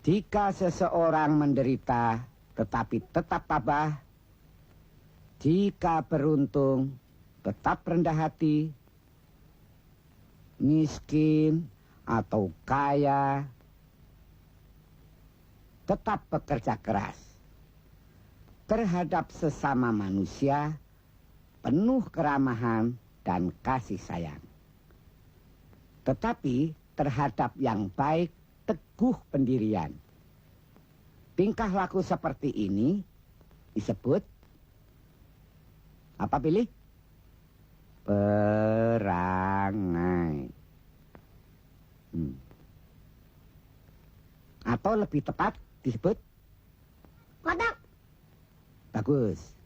Jika seseorang menderita tetapi tetap tabah, jika beruntung tetap rendah hati, miskin atau kaya, tetap bekerja keras. Terhadap sesama manusia, penuh keramahan dan kasih sayang. Tetapi terhadap yang baik, teguh pendirian. Tingkah laku seperti ini disebut apa, pilih? Perangai. Atau lebih tepat disebut watak. Bagus.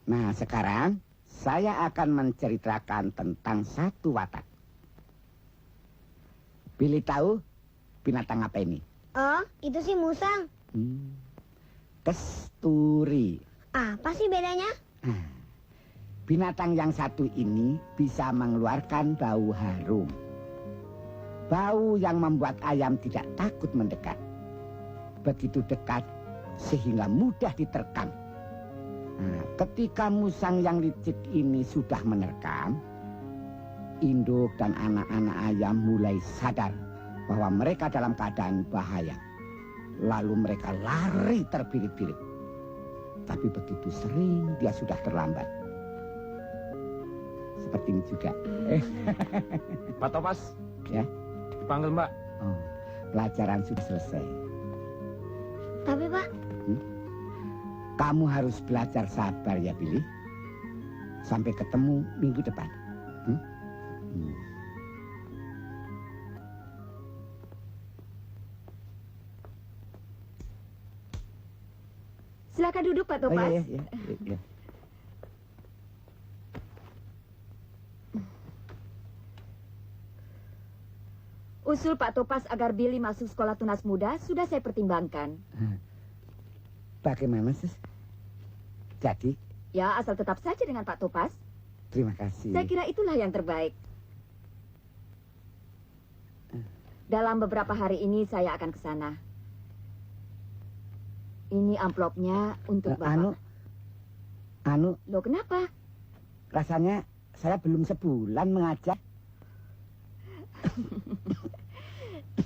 Nah, sekarang saya akan menceritakan tentang satu watak. Pilih tahu binatang apa ini? Oh, itu sih musang. Kesturi. Apa sih bedanya? Binatang yang satu ini bisa mengeluarkan bau harum. Bau yang membuat ayam tidak takut mendekat. Begitu dekat sehingga mudah diterkam. Nah, ketika musang yang licik ini sudah menerkam, induk dan anak-anak ayam mulai sadar bahwa mereka dalam keadaan bahaya. Lalu mereka lari terbirit-birit. Tapi begitu sering dia sudah terlambat. Seperti ini juga. Pak Topas. Ya. Dipanggil Mbak. Oh, pelajaran sudah selesai. Tapi Pak, kamu harus belajar sabar ya, Billy. Sampai ketemu minggu depan. Silakan duduk, Pak Topas. Oh, iya. Usul Pak Topas agar Billy masuk sekolah tunas muda sudah saya pertimbangkan. Bagaimana, Sis? Jadi? Ya, asal tetap saja dengan Pak Topas. Terima kasih. Saya kira itulah yang terbaik. Dalam beberapa hari ini saya akan ke sana. Ini amplopnya untuk Bapak. Anu. Loh, kenapa? Rasanya saya belum sebulan mengajar.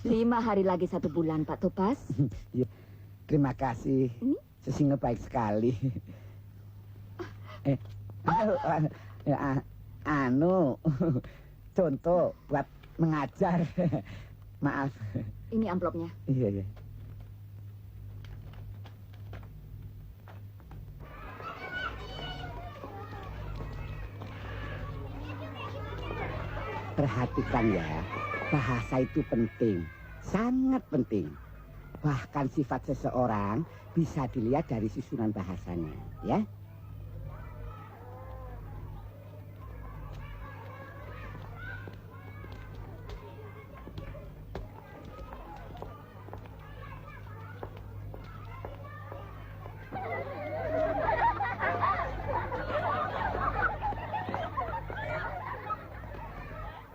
5 hari lagi 1 bulan, Pak Topas. Ya, terima kasih. Sesinga baik sekali. Contoh buat mengajar. Maaf. Ini amplopnya. Iya. Perhatikan ya, bahasa itu penting, sangat penting. Bahkan sifat seseorang bisa dilihat dari susunan bahasanya, ya.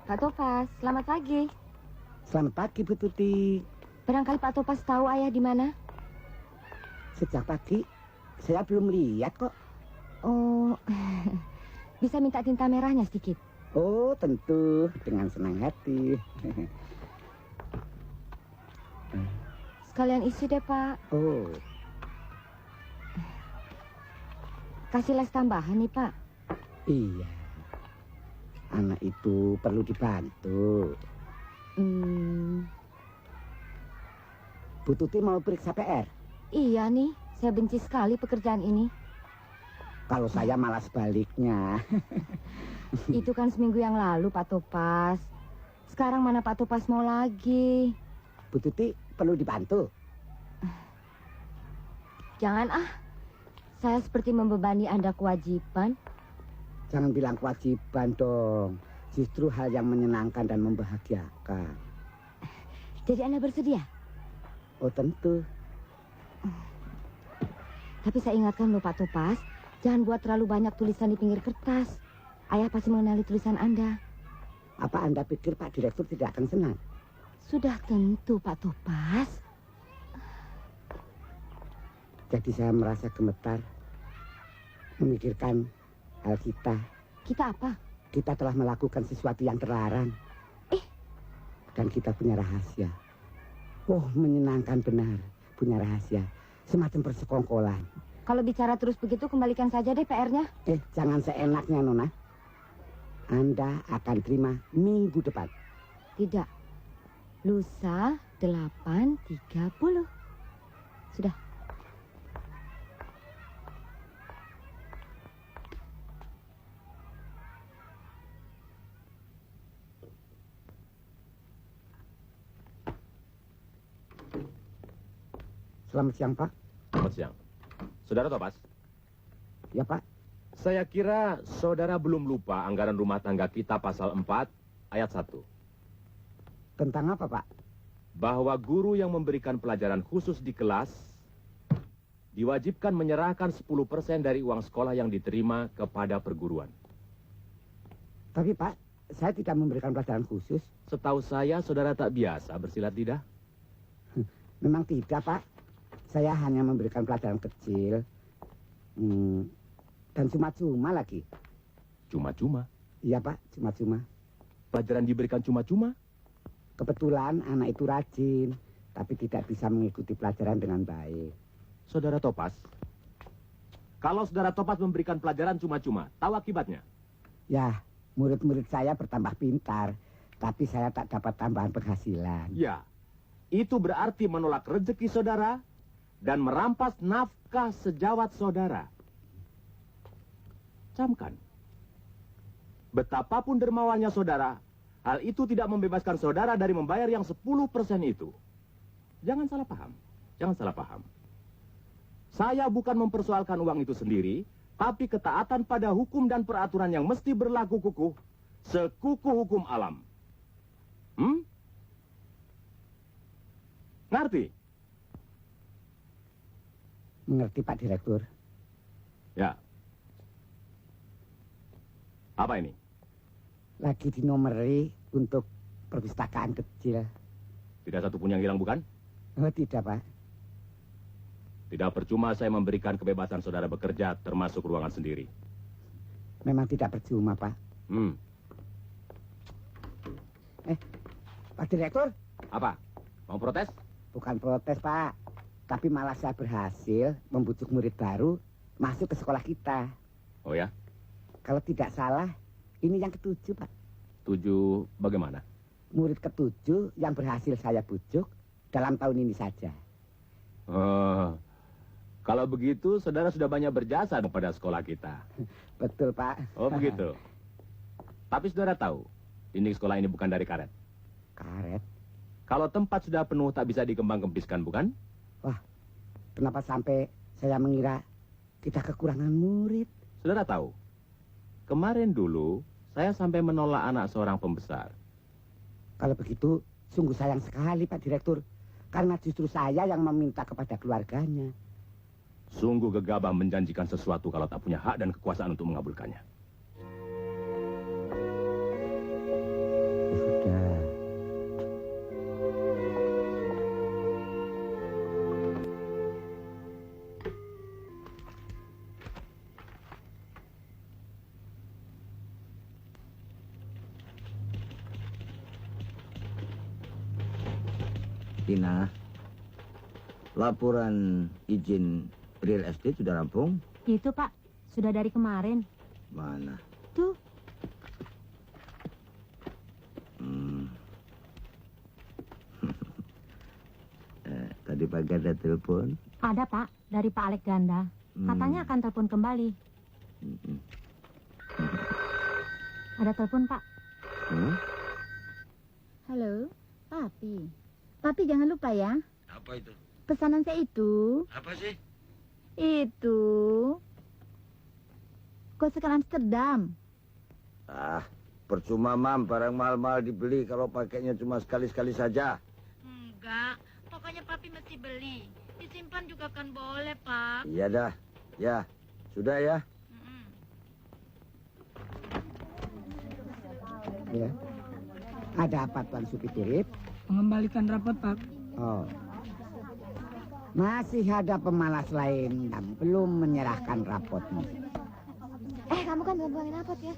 Pak Topas, selamat pagi. Selamat pagi, Bu Tuti. Barangkali Pak Topas tahu ayah di mana? Sejak pagi, saya belum lihat kok. Oh, bisa minta tinta merahnya sedikit? Oh, tentu. Dengan senang hati. Sekalian isi deh, Pak. Oh. Kasih les tambahan nih, Pak. Iya. Anak itu perlu dibantu. Bu Tuti mau periksa PR? Iya nih, saya benci sekali pekerjaan ini. Kalau saya malah sebaliknya. Itu kan seminggu yang lalu, Pak Topas. Sekarang mana Pak Topas mau lagi? Bu Tuti perlu dibantu? Jangan saya seperti membebani Anda kewajiban. Jangan bilang kewajiban dong. Justru hal yang menyenangkan dan membahagiakan. Jadi Anda bersedia? Oh, tentu. Tapi saya ingatkan loh Pak Topas, jangan buat terlalu banyak tulisan di pinggir kertas. Ayah pasti mengenali tulisan Anda. Apa Anda pikir Pak Direktur tidak akan senang? Sudah tentu Pak Topas. Jadi saya merasa gemetar memikirkan hal kita. Kita apa? Kita telah melakukan sesuatu yang terlarang. Dan kita punya rahasia. Oh, menyenangkan benar. Punya rahasia. Semacam persekongkolan. Kalau bicara terus begitu, kembalikan saja deh PR-nya. Jangan seenaknya, Nona. Anda akan terima minggu depan. Tidak. Lusa 8.30. Sudah. Selamat siang, Pak. Selamat siang. Saudara Topas, Ya, Pak. saya kira saudara belum lupa anggaran rumah tangga kita pasal 4 ayat 1. Tentang apa, Pak? Bahwa guru yang memberikan pelajaran khusus di kelas diwajibkan menyerahkan 10% dari uang sekolah yang diterima kepada perguruan. Tapi, Pak, saya tidak memberikan pelajaran khusus. Setahu saya, saudara tak biasa bersilat lidah. Memang tidak, Pak. Saya hanya memberikan pelajaran kecil. Dan cuma-cuma lagi. Cuma-cuma. Iya, Pak, cuma-cuma. Pelajaran diberikan cuma-cuma. Kebetulan anak itu rajin, tapi tidak bisa mengikuti pelajaran dengan baik. Saudara Topas, kalau saudara Topas memberikan pelajaran cuma-cuma, tahu akibatnya? Ya, murid-murid saya bertambah pintar, tapi saya tak dapat tambahan penghasilan. Ya, itu berarti menolak rezeki saudara dan merampas nafkah sejawat saudara. Camkan, betapapun dermawannya saudara, hal itu tidak membebaskan saudara dari membayar yang 10% itu. Jangan salah paham, jangan salah paham. Saya bukan mempersoalkan uang itu sendiri, tapi ketaatan pada hukum dan peraturan yang mesti berlaku kukuh, sekukuh hukum alam. Ngerti? Mengerti, Pak Direktur? Ya. Apa ini? Lagi dinomori untuk perpustakaan kecil. Tidak satu pun yang hilang, bukan? Oh, tidak, Pak. Tidak percuma saya memberikan kebebasan saudara bekerja, termasuk ruangan sendiri. Memang tidak percuma, Pak. Pak Direktur? Apa? Mau protes? Bukan protes, Pak. Tapi malah saya berhasil membujuk murid baru masuk ke sekolah kita. Oh ya? Kalau tidak salah, ini yang ke-7, Pak. 7 bagaimana? Murid ke-7 yang berhasil saya bujuk dalam tahun ini saja. Oh, kalau begitu saudara sudah banyak berjasa kepada sekolah kita. Betul, Pak. Oh begitu. Tapi saudara tahu, dinding sekolah ini bukan dari karet. Karet? Kalau tempat sudah penuh tak bisa dikembang-kempiskan, bukan? Wah, kenapa sampai saya mengira kita kekurangan murid? Saudara tahu, kemarin dulu saya sampai menolak anak seorang pembesar. Kalau begitu, sungguh sayang sekali, Pak Direktur. Karena justru saya yang meminta kepada keluarganya. Sungguh gegabah menjanjikan sesuatu kalau tak punya hak dan kekuasaan untuk mengabulkannya. Sudah. Tina, laporan izin real estate sudah rampung? Itu, Pak. Sudah dari kemarin. Mana? Tuh. Tadi pagi ada telepon? Ada, Pak. Dari Pak Alek Ganda. Katanya akan telepon kembali. Ada telepon, Pak. Halo, Papi. Papi jangan lupa ya. Apa itu? Pesanan saya itu. Apa sih? Itu. Kosekan Amsterdam. Percuma, Mam. Barang mahal-mahal dibeli kalau pakainya cuma sekali-sekali saja. Enggak, pokoknya Papi mesti beli. Disimpan juga kan boleh, Pak. Iya dah. Ya, sudah ya. Ya. Ada apa, Tuan Supiturip? Mengembalikan rapot, Pak. Oh. Masih ada pemalas lain yang belum menyerahkan rapotmu. Kamu kan belum buangin rapot ya?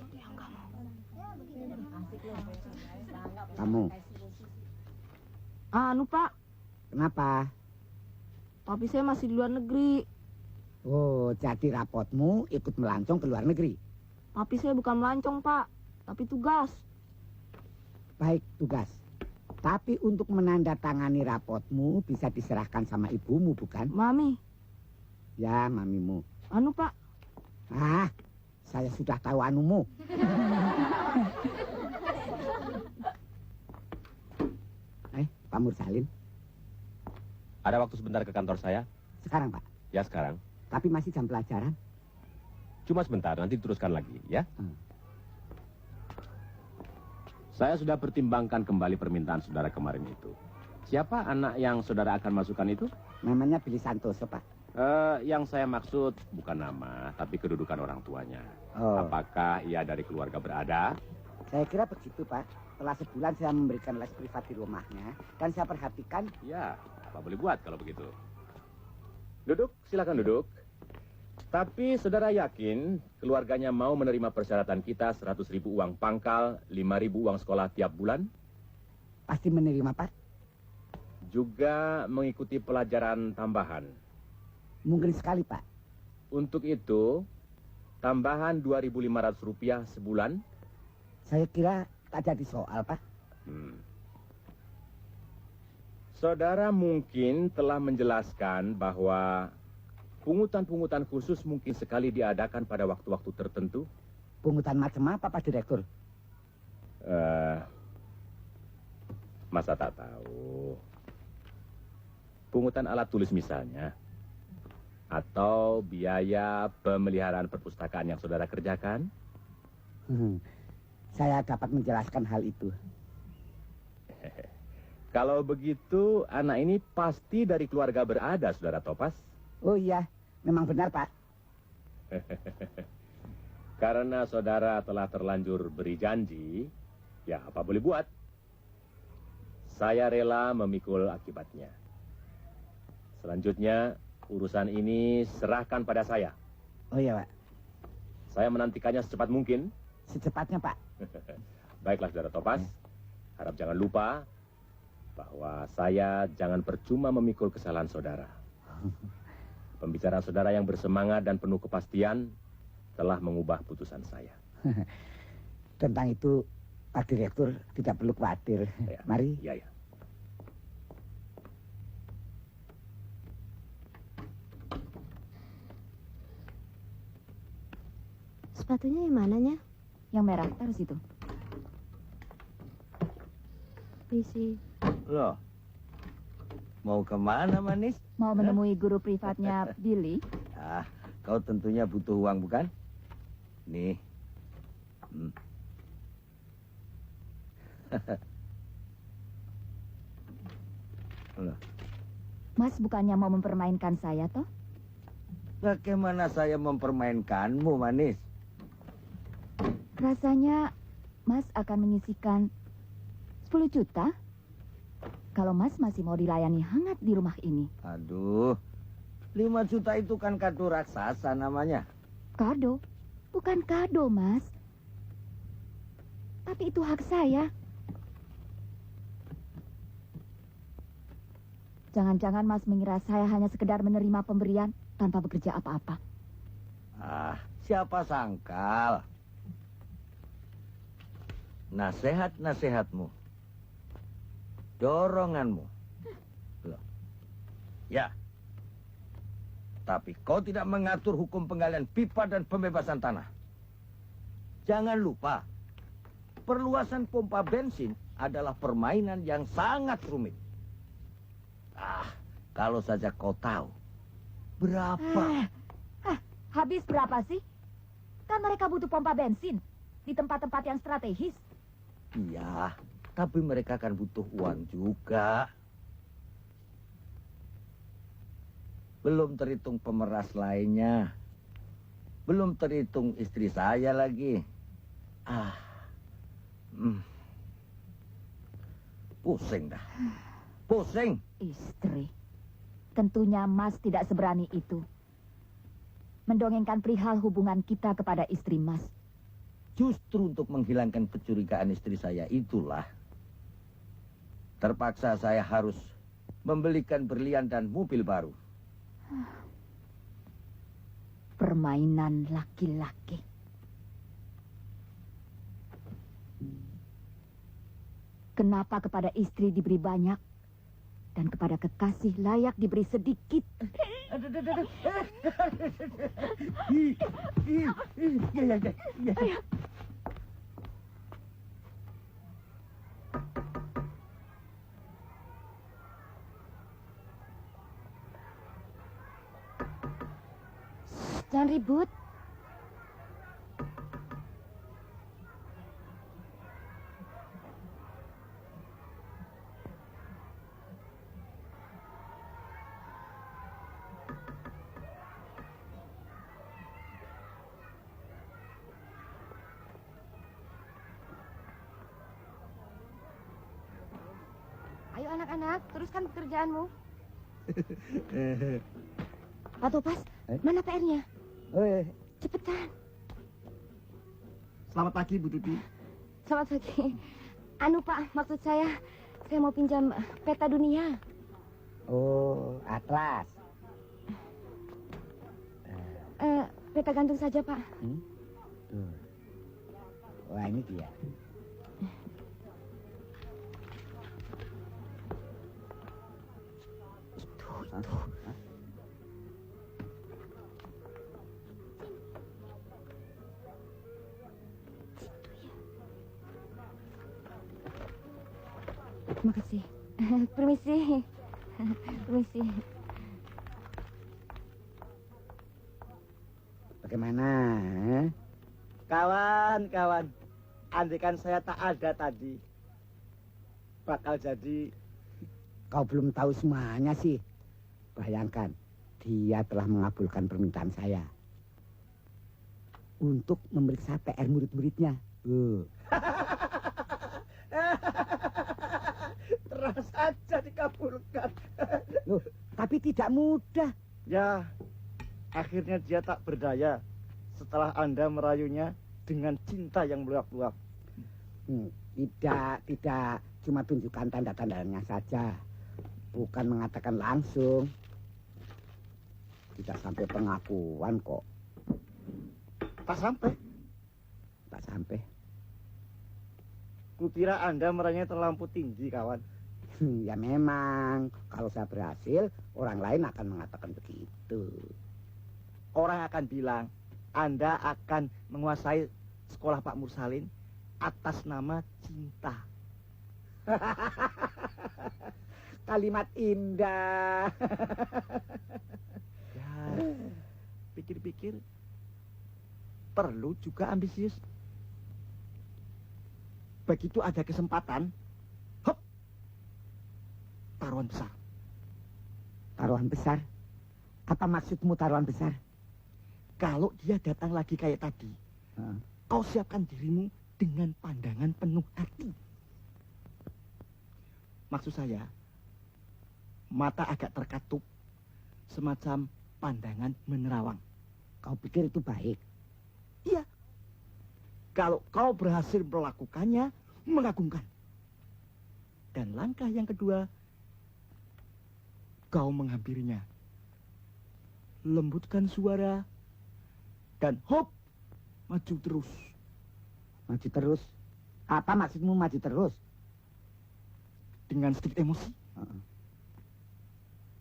Kamu, Anu Pak, kenapa? papi saya masih di luar negeri. Oh, jadi rapotmu ikut melancong ke luar negeri. Papi saya bukan melancong Pak, tapi tugas. Baik, tugas. Tapi untuk menandatangani rapotmu bisa diserahkan sama ibumu, bukan? Mami, Ya, mamimu. anu Pak, Ah, saya sudah tahu anumu. Pak Mursalin, Ada waktu sebentar ke kantor saya? sekarang Pak. Ya sekarang. Tapi masih jam pelajaran. Cuma sebentar, nanti teruskan lagi, ya. Hmm. Saya sudah pertimbangkan kembali permintaan saudara kemarin itu. Siapa anak yang saudara akan masukkan itu? Namanya Billy Santoso, Pak. Yang saya maksud bukan nama, tapi kedudukan orang tuanya. Oh. Apakah ia dari keluarga berada? Saya kira begitu, Pak. Setelah sebulan saya memberikan les privat di rumahnya. Dan saya perhatikan. Ya, apa boleh buat kalau begitu. Duduk, silakan duduk. Tapi saudara yakin keluarganya mau menerima persyaratan kita 100.000 uang pangkal, 5.000 uang sekolah tiap bulan? Pasti menerima, Pak. Juga mengikuti pelajaran tambahan. Mungkin sekali, Pak. Untuk itu, tambahan Rp2.500 sebulan. Saya kira tak jadi soal, Pak. Saudara mungkin telah menjelaskan bahwa pungutan-pungutan khusus mungkin sekali diadakan pada waktu-waktu tertentu. Pungutan macam apa, Pak Direktur? Masa tak tahu. Pungutan alat tulis misalnya. Atau biaya pemeliharaan perpustakaan yang saudara kerjakan. Saya dapat menjelaskan hal itu. Kalau begitu, anak ini pasti dari keluarga berada, saudara Topas. Oh iya, memang benar, Pak. Karena saudara telah terlanjur beri janji, ya apa boleh buat. Saya rela memikul akibatnya. Selanjutnya, urusan ini serahkan pada saya. Oh iya, Pak. Saya menantikannya secepat mungkin. Secepatnya, Pak. Baiklah, saudara Topas. Harap jangan lupa bahwa saya jangan percuma memikul kesalahan saudara. Pembicaraan saudara yang bersemangat dan penuh kepastian telah mengubah putusan saya. Tentang itu, Pak Direktur tidak perlu khawatir. Ya. Mari. Ya, ya. Sepatunya yang mananya? Yang merah, taruh situ. Misi. Loh, mau kemana manis? Mau menemui guru privatnya Billy? Ah, kau tentunya butuh uang bukan? Nih. Loh, Mas bukannya mau mempermainkan saya, toh? bagaimana saya mempermainkanmu manis? Rasanya Mas akan menyisihkan 10 juta kalau Mas masih mau dilayani hangat di rumah ini. Aduh, 5 juta itu kan kado raksasa namanya. Kado? Bukan kado, Mas. Tapi itu hak saya. Jangan-jangan Mas mengira saya hanya sekedar menerima pemberian tanpa bekerja apa-apa. Ah, siapa sangkal? Nasihat-nasihatmu, doronganmu. Loh. Ya. Tapi kau tidak mengatur hukum penggalian pipa dan pembebasan tanah. Jangan lupa, perluasan pompa bensin adalah permainan yang sangat rumit. Ah, kalau saja kau tahu berapa. Habis berapa sih? Kan mereka butuh pompa bensin di tempat-tempat yang strategis. Iya, tapi mereka kan butuh uang juga. Belum terhitung pemeras lainnya. Belum terhitung istri saya lagi. Pusing dah. Pusing. Istri. tentunya Mas tidak seberani itu. Mendongengkan perihal hubungan kita kepada istri Mas. Justru untuk menghilangkan kecurigaan istri saya itulah terpaksa saya harus membelikan berlian dan mobil baru. Permainan laki-laki. Kenapa kepada istri diberi banyak dan kepada kekasih layak diberi sedikit? Jangan ribut. Ayo anak-anak, teruskan pekerjaanmu. Pak Topas, mana PR-nya? Cepetan. Selamat pagi, Bu Tuti. Selamat pagi. Anu Pak, maksud saya mau pinjam peta dunia. Oh, atlas. Peta gantung saja Pak. Tuh. Wah, ini dia. Itu. Terima kasih. Permisi. Permisi. Bagaimana? Kawan, andaikan saya tak ada tadi, bakal jadi... Kau belum tahu semuanya sih. Bayangkan, dia telah mengabulkan permintaan saya untuk memeriksa PR murid-muridnya. Terus saja dikabulkan. Loh, tapi tidak mudah. Ya, akhirnya dia tak berdaya setelah Anda merayunya dengan cinta yang meluap-luap. Tidak cuma tunjukkan tanda-tandanya saja. Bukan mengatakan langsung. Tidak sampai pengakuan kok. Tak sampai? Tak sampai. Kukira Anda merayunya terlampau tinggi, kawan. Ya memang, kalau saya berhasil, orang lain akan mengatakan begitu. Orang akan bilang, Anda akan menguasai sekolah Pak Mursalin atas nama cinta. Kalimat indah. Ya, pikir-pikir, perlu juga ambisius. Begitu ada kesempatan, hop, taruhan besar. Taruhan besar? Apa maksudmu taruhan besar? Kalau dia datang lagi kayak tadi, kau siapkan dirimu dengan pandangan penuh hati. Maksud saya, mata agak terkatup, semacam pandangan menerawang. Kau pikir itu baik? Iya. Kalau kau berhasil melakukannya, mengagumkan. Dan langkah yang kedua, kau menghampirinya. Lembutkan suara, dan hop, maju terus. Maju terus? Apa maksudmu maju terus? Dengan sedikit emosi,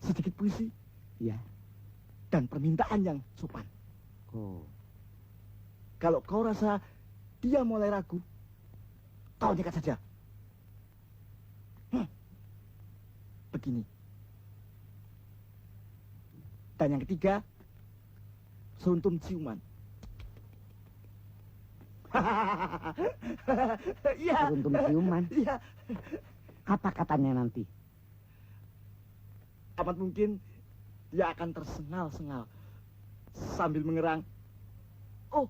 sedikit puisi, ya, dan permintaan yang sopan. Kalau kau rasa dia mulai ragu, kau nyekat saja. Begini. Dan yang ketiga, suntum ciuman. Iya. Suntum ciuman? Iya. Apa katanya nanti? Amat mungkin dia akan tersengal-sengal sambil mengerang. Oh,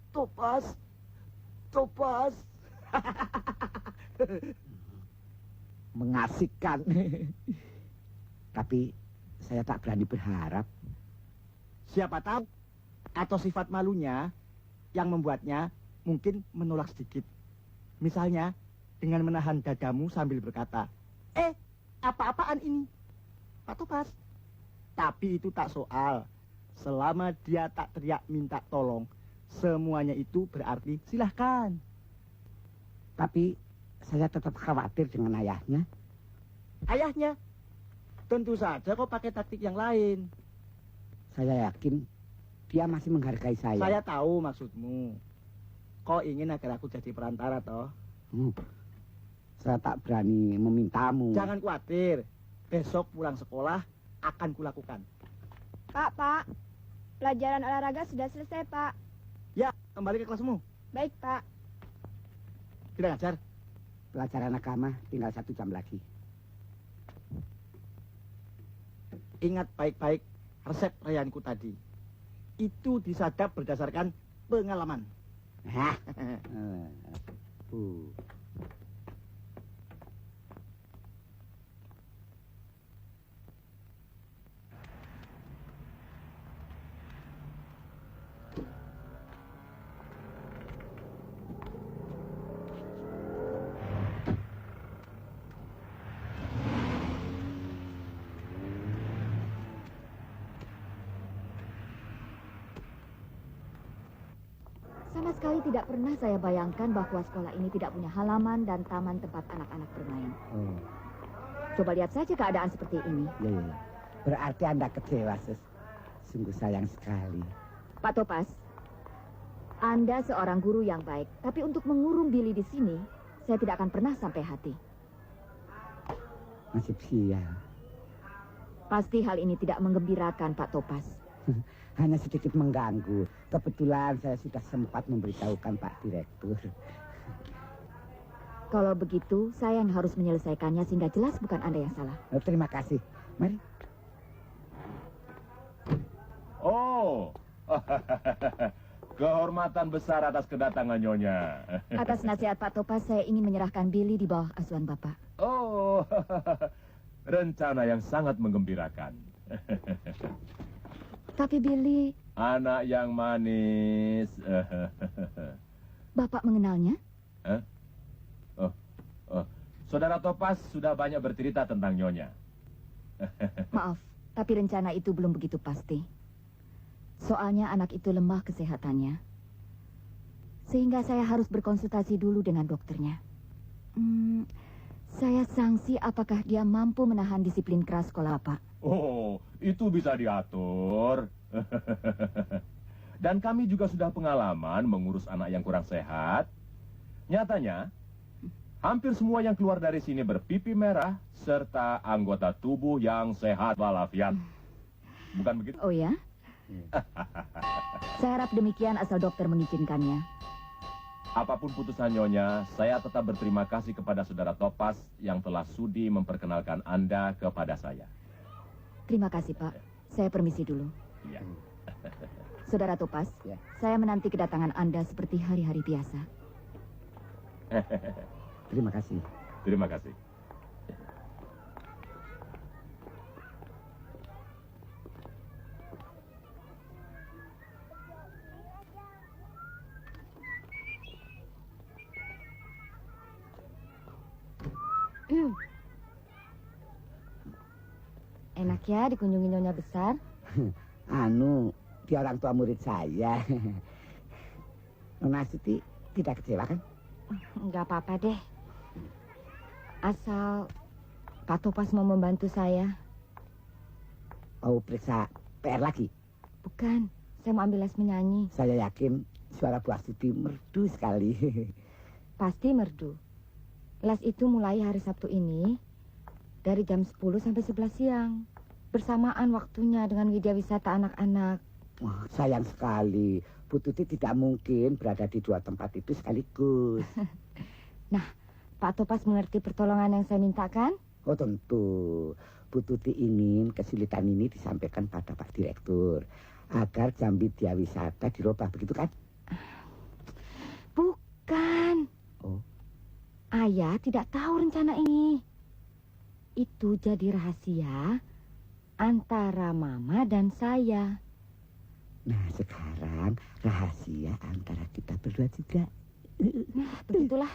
Topas. Topas. Mengasihkan. Tapi saya tak berani berharap. Siapa tahu atau sifat malunya yang membuatnya mungkin menolak sedikit. Misalnya dengan menahan dadamu sambil berkata, apa-apaan ini, Pak Topas? Tapi itu tak soal. Selama dia tak teriak minta tolong, semuanya itu berarti silahkan. Tapi saya tetap khawatir dengan ayahnya. Ayahnya? Tentu saja kau pakai taktik yang lain. Saya yakin dia masih menghargai saya. Saya tahu maksudmu. Kau ingin agar aku jadi perantara, toh? Saya tak berani memintamu. Jangan khawatir. Besok pulang sekolah akan kulakukan. Pak, pelajaran olahraga sudah selesai, Pak. Ya, kembali ke kelasmu. Baik, Pak. Kita ngajar. Pelajaran agama tinggal 1 jam lagi. Ingat baik-baik resep rayanku tadi. Itu disadap berdasarkan pengalaman. Hah? Sama sekali tidak pernah saya bayangkan bahwa sekolah ini tidak punya halaman dan taman tempat anak-anak bermain. Coba lihat saja keadaan seperti ini. Ya. Berarti Anda kecewa, Sus. Sungguh sayang sekali. Pak Topas, Anda seorang guru yang baik, tapi untuk mengurung Billy di sini, saya tidak akan pernah sampai hati. Nasib sial. Pasti hal ini tidak menggembirakan Pak Topas. Hanya sedikit mengganggu. Kebetulan saya sudah sempat memberitahukan Pak Direktur. Kalau begitu, saya yang harus menyelesaikannya sehingga jelas bukan Anda yang salah. Terima kasih. Mari. Oh, kehormatan besar atas kedatangan Nyonya. Atas nasihat Pak Topas, saya ingin menyerahkan Billy di bawah asuhan Bapak. Oh, rencana yang sangat menggembirakan. Tapi Billy... Anak yang manis. Bapak mengenalnya? Saudara Topas sudah banyak bercerita tentang Nyonya. Maaf, tapi rencana itu belum begitu pasti. Soalnya anak itu lemah kesehatannya. Sehingga saya harus berkonsultasi dulu dengan dokternya. Saya sangsi apakah dia mampu menahan disiplin keras sekolah, Pak. Oh, itu bisa diatur. Dan kami juga sudah pengalaman mengurus anak yang kurang sehat. Nyatanya, hampir semua yang keluar dari sini berpipi merah serta anggota tubuh yang sehat walafiat. Bukan begitu? Oh ya? Saya harap demikian asal dokter mengizinkannya. Apapun putusan Nyonya, saya tetap berterima kasih kepada Saudara Topas yang telah sudi memperkenalkan Anda kepada saya. Terima kasih, Pak. Saya permisi dulu. Iya. Saudara Topas, Ya. saya menanti kedatangan Anda seperti hari-hari biasa. Terima kasih. Terima kasih. Enak ya dikunjungi Nyonya besar. Dia orang tua murid saya. Nona Siti tidak kecewa kan? Enggak apa-apa deh. Asal Pak Topas mau membantu saya. Mau periksa PR lagi? Bukan, saya mau ambil les menyanyi. Saya yakin suara Bu Astuti merdu sekali. Pasti merdu. Les itu mulai hari Sabtu ini dari jam 10 sampai 11 siang. Bersamaan waktunya dengan widya wisata anak-anak. Wah, sayang sekali. Bu Tuti tidak mungkin berada di 2 tempat itu sekaligus. Nah, Pak Topas mengerti pertolongan yang saya mintakan? Oh tentu. Bu Tuti ingin kesulitan ini disampaikan pada Pak Direktur. Agar jam widya wisata dirubah, begitu kan? Bukan. Oh. Ayah tidak tahu rencana ini. Itu jadi rahasia antara Mama dan saya. Nah, sekarang rahasia antara kita berdua juga. Nah, begitulah.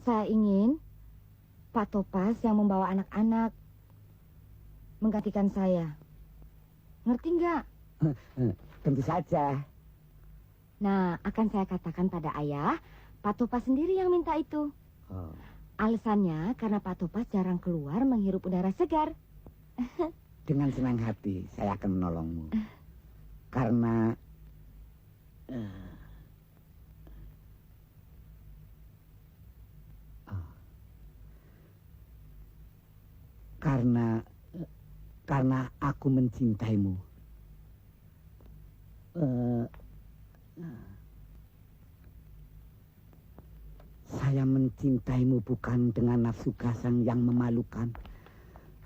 Saya ingin Pak Topas yang membawa anak-anak menggantikan saya. Ngerti nggak? Tentu saja. Nah, akan saya katakan pada ayah, Pak Topas sendiri yang minta itu. Oh. Alasannya karena Pak Topas jarang keluar menghirup udara segar. Dengan senang hati saya akan menolongmu. Karena karena aku mencintaimu. Saya mencintaimu bukan dengan nafsu kasar yang memalukan,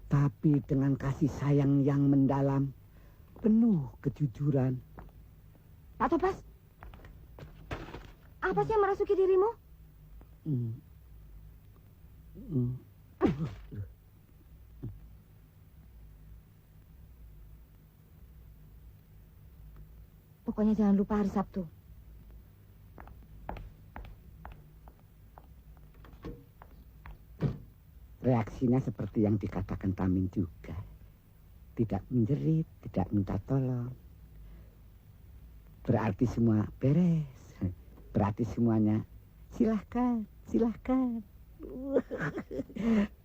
tapi dengan kasih sayang yang mendalam, penuh kejujuran. Pak Topas, apa sih yang merasuki dirimu? Pokoknya jangan lupa hari Sabtu. Reaksinya seperti yang dikatakan Tamin juga. Tidak menjerit, tidak minta tolong. Berarti semua beres. Berarti semuanya silahkan, silahkan.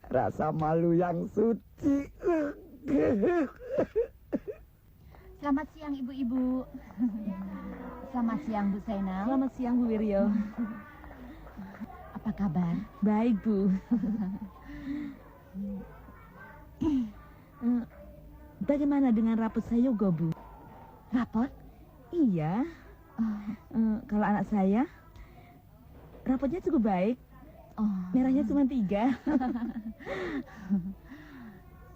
Rasa malu yang suci. Selamat siang ibu-ibu. Selamat siang Bu Sena. Selamat siang Bu Wiryo. Apa kabar? Baik Bu. Bagaimana dengan rapot Sayogo Bu? Rapot? Iya. Kalau anak saya, rapotnya cukup baik. Merahnya cuma 3.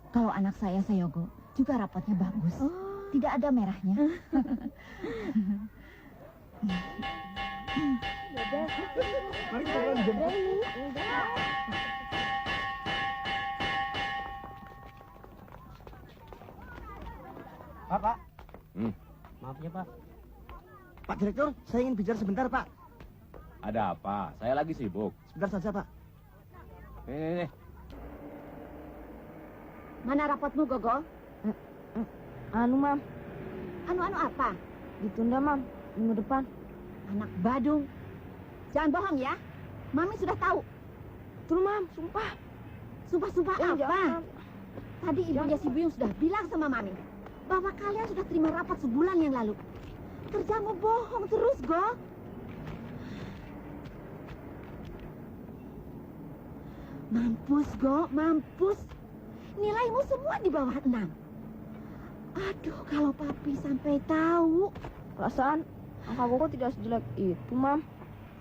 Kalau anak saya Sayogo juga rapotnya bagus. Tidak ada merahnya. Pak. Maaf ya, Pak. Pak Direktur, saya ingin bicara sebentar, Pak. Ada apa? Saya lagi sibuk. Sebentar saja, Pak. Nih. Mana rapotmu, Gogo? Anu, Mam. Anu apa? Ditunda, Mam. Minggu depan. Anak badung. Jangan bohong ya. Mami sudah tahu. Tuh, Mam. Sumpah. Sumpah-sumpah apa? Jangan. Tadi ibunya si Buyung sudah bilang sama Mami bahwa kalian sudah terima rapat sebulan yang lalu. Kerjamu bohong terus, Go. Mampus, Go. Mampus. Nilaimu semua di bawah 6. Aduh, kalau Papi sampai tahu. Perasaan angka Gogo tidak sejelek itu, Mam.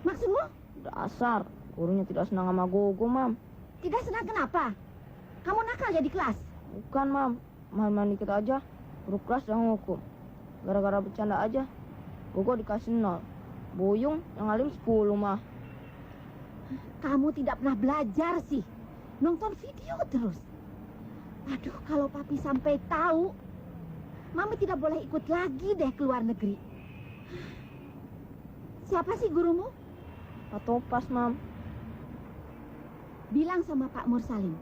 Maksudmu? Dasar. Gurunya tidak senang sama Gogo, Mam. Tidak senang kenapa? Kamu nakal ya di kelas? Bukan, Mam. Main-main dikit aja. Guru kelas yang hukum. Gara-gara bercanda aja. Gogo dikasih 0. Buyung yang alim 10, mah. Kamu tidak pernah belajar sih. Nonton video terus. Aduh, kalau Papi sampai tahu, Mami tidak boleh ikut lagi deh ke luar negeri. Siapa sih gurumu? Pak Topas, Mam. Bilang sama Pak Mursalim.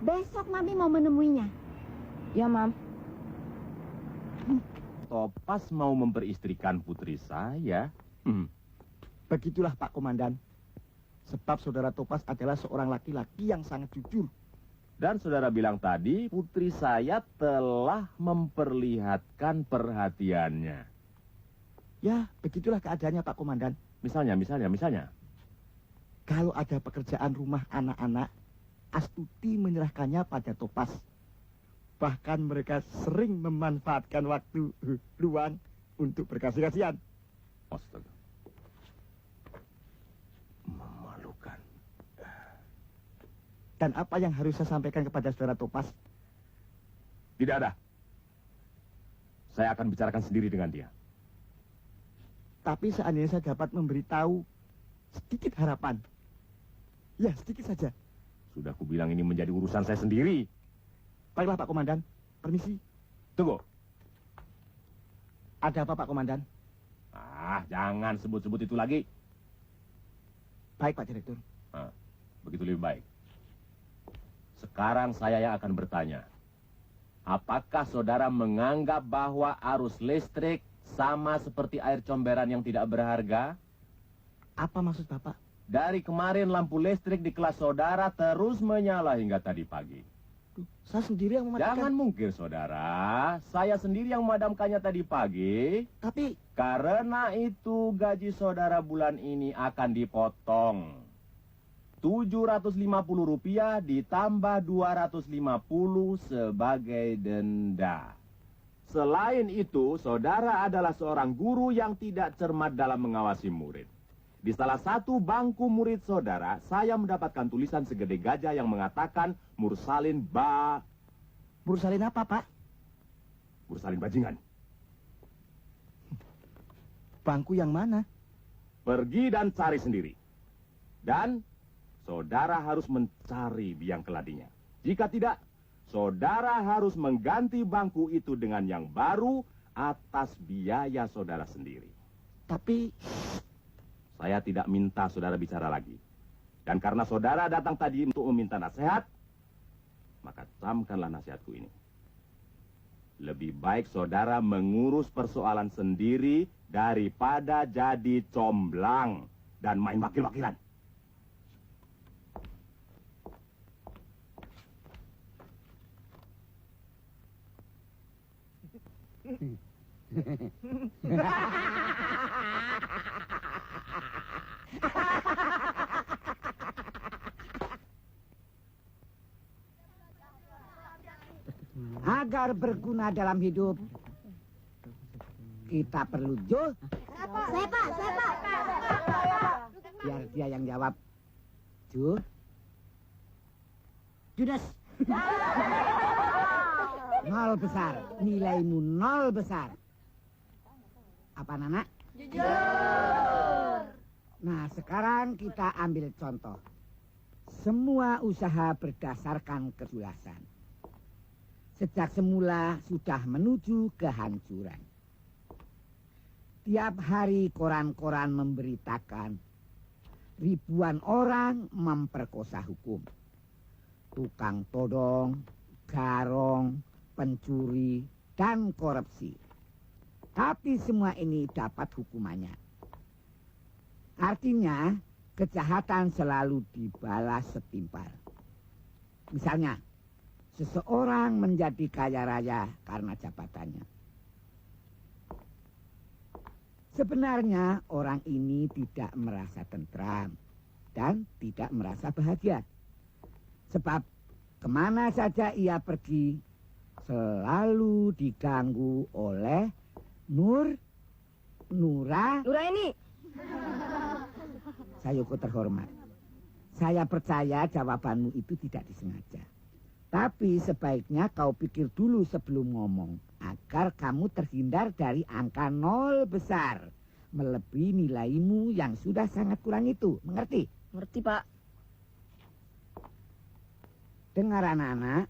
Besok Mami mau menemuinya. Ya, Mam. Topas mau memperistrikan putri saya. Begitulah Pak Komandan. Sebab saudara Topas adalah seorang laki-laki yang sangat jujur. Dan saudara bilang tadi, putri saya telah memperlihatkan perhatiannya. Ya, begitulah keadaannya Pak Komandan. Misalnya. Kalau ada pekerjaan rumah anak-anak, Astuti menyerahkannya pada Topas. Bahkan mereka sering memanfaatkan waktu luang untuk berkasih-kasihan. Astaga. Memalukan. Dan apa yang harus saya sampaikan kepada saudara Topas? Tidak ada. Saya akan bicarakan sendiri dengan dia. Tapi seandainya saya dapat memberitahu sedikit harapan. Ya, sedikit saja. Sudah kubilang ini menjadi urusan saya sendiri. Baiklah Pak Komandan, permisi. Tunggu. Ada apa Pak Komandan? Ah, jangan sebut-sebut itu lagi. Baik Pak Direktur. Nah, begitu lebih baik. Sekarang saya yang akan bertanya. Apakah saudara menganggap bahwa arus listrik sama seperti air comberan yang tidak berharga? Apa maksud Bapak? Dari kemarin lampu listrik di kelas saudara terus menyala hingga tadi pagi. Saya sendiri yang mematikan. Jangan mungkin saudara, saya sendiri yang memadamkannya tadi pagi. Tapi karena itu gaji saudara bulan ini akan dipotong. Rp750 ditambah 250 sebagai denda. Selain itu, saudara adalah seorang guru yang tidak cermat dalam mengawasi murid. Di salah satu bangku murid saudara, saya mendapatkan tulisan segede gajah yang mengatakan Mursalin Mursalin apa, Pak? Mursalin bajingan. Bangku yang mana? Pergi dan cari sendiri. Dan saudara harus mencari biang keladinya. Jika tidak, saudara harus mengganti bangku itu dengan yang baru atas biaya saudara sendiri. Tapi saya tidak minta saudara bicara lagi. Dan karena saudara datang tadi untuk meminta nasihat, maka camkanlah nasihatku ini. Lebih baik saudara mengurus persoalan sendiri daripada jadi comblang dan main wakil-wakilan. Agar berguna dalam hidup, kita perlu Jo. Saya Pak. Biar dia yang jawab. Jo. Judas. 0 besar. Nilaimu 0 besar. Apa Nana? Jujur. Nah, sekarang kita ambil contoh. Semua usaha berdasarkan kejelasan. Sejak semula sudah menuju kehancuran. Tiap hari koran-koran memberitakan ribuan orang memperkosa hukum. Tukang todong, garong, pencuri, dan korupsi. Tapi semua ini dapat hukumannya. Artinya, kejahatan selalu dibalas setimpal. Misalnya, seseorang menjadi kaya raya karena jabatannya. Sebenarnya orang ini tidak merasa tentram dan tidak merasa bahagia. Sebab kemana saja ia pergi selalu diganggu oleh Nura ini. Sayoko terhormat. Saya percaya jawabanmu itu tidak disengaja. Tapi sebaiknya kau pikir dulu sebelum ngomong. Agar kamu terhindar dari angka 0 besar. Melebihi nilaimu yang sudah sangat kurang itu. Mengerti? Ngerti, Pak. Dengar anak-anak.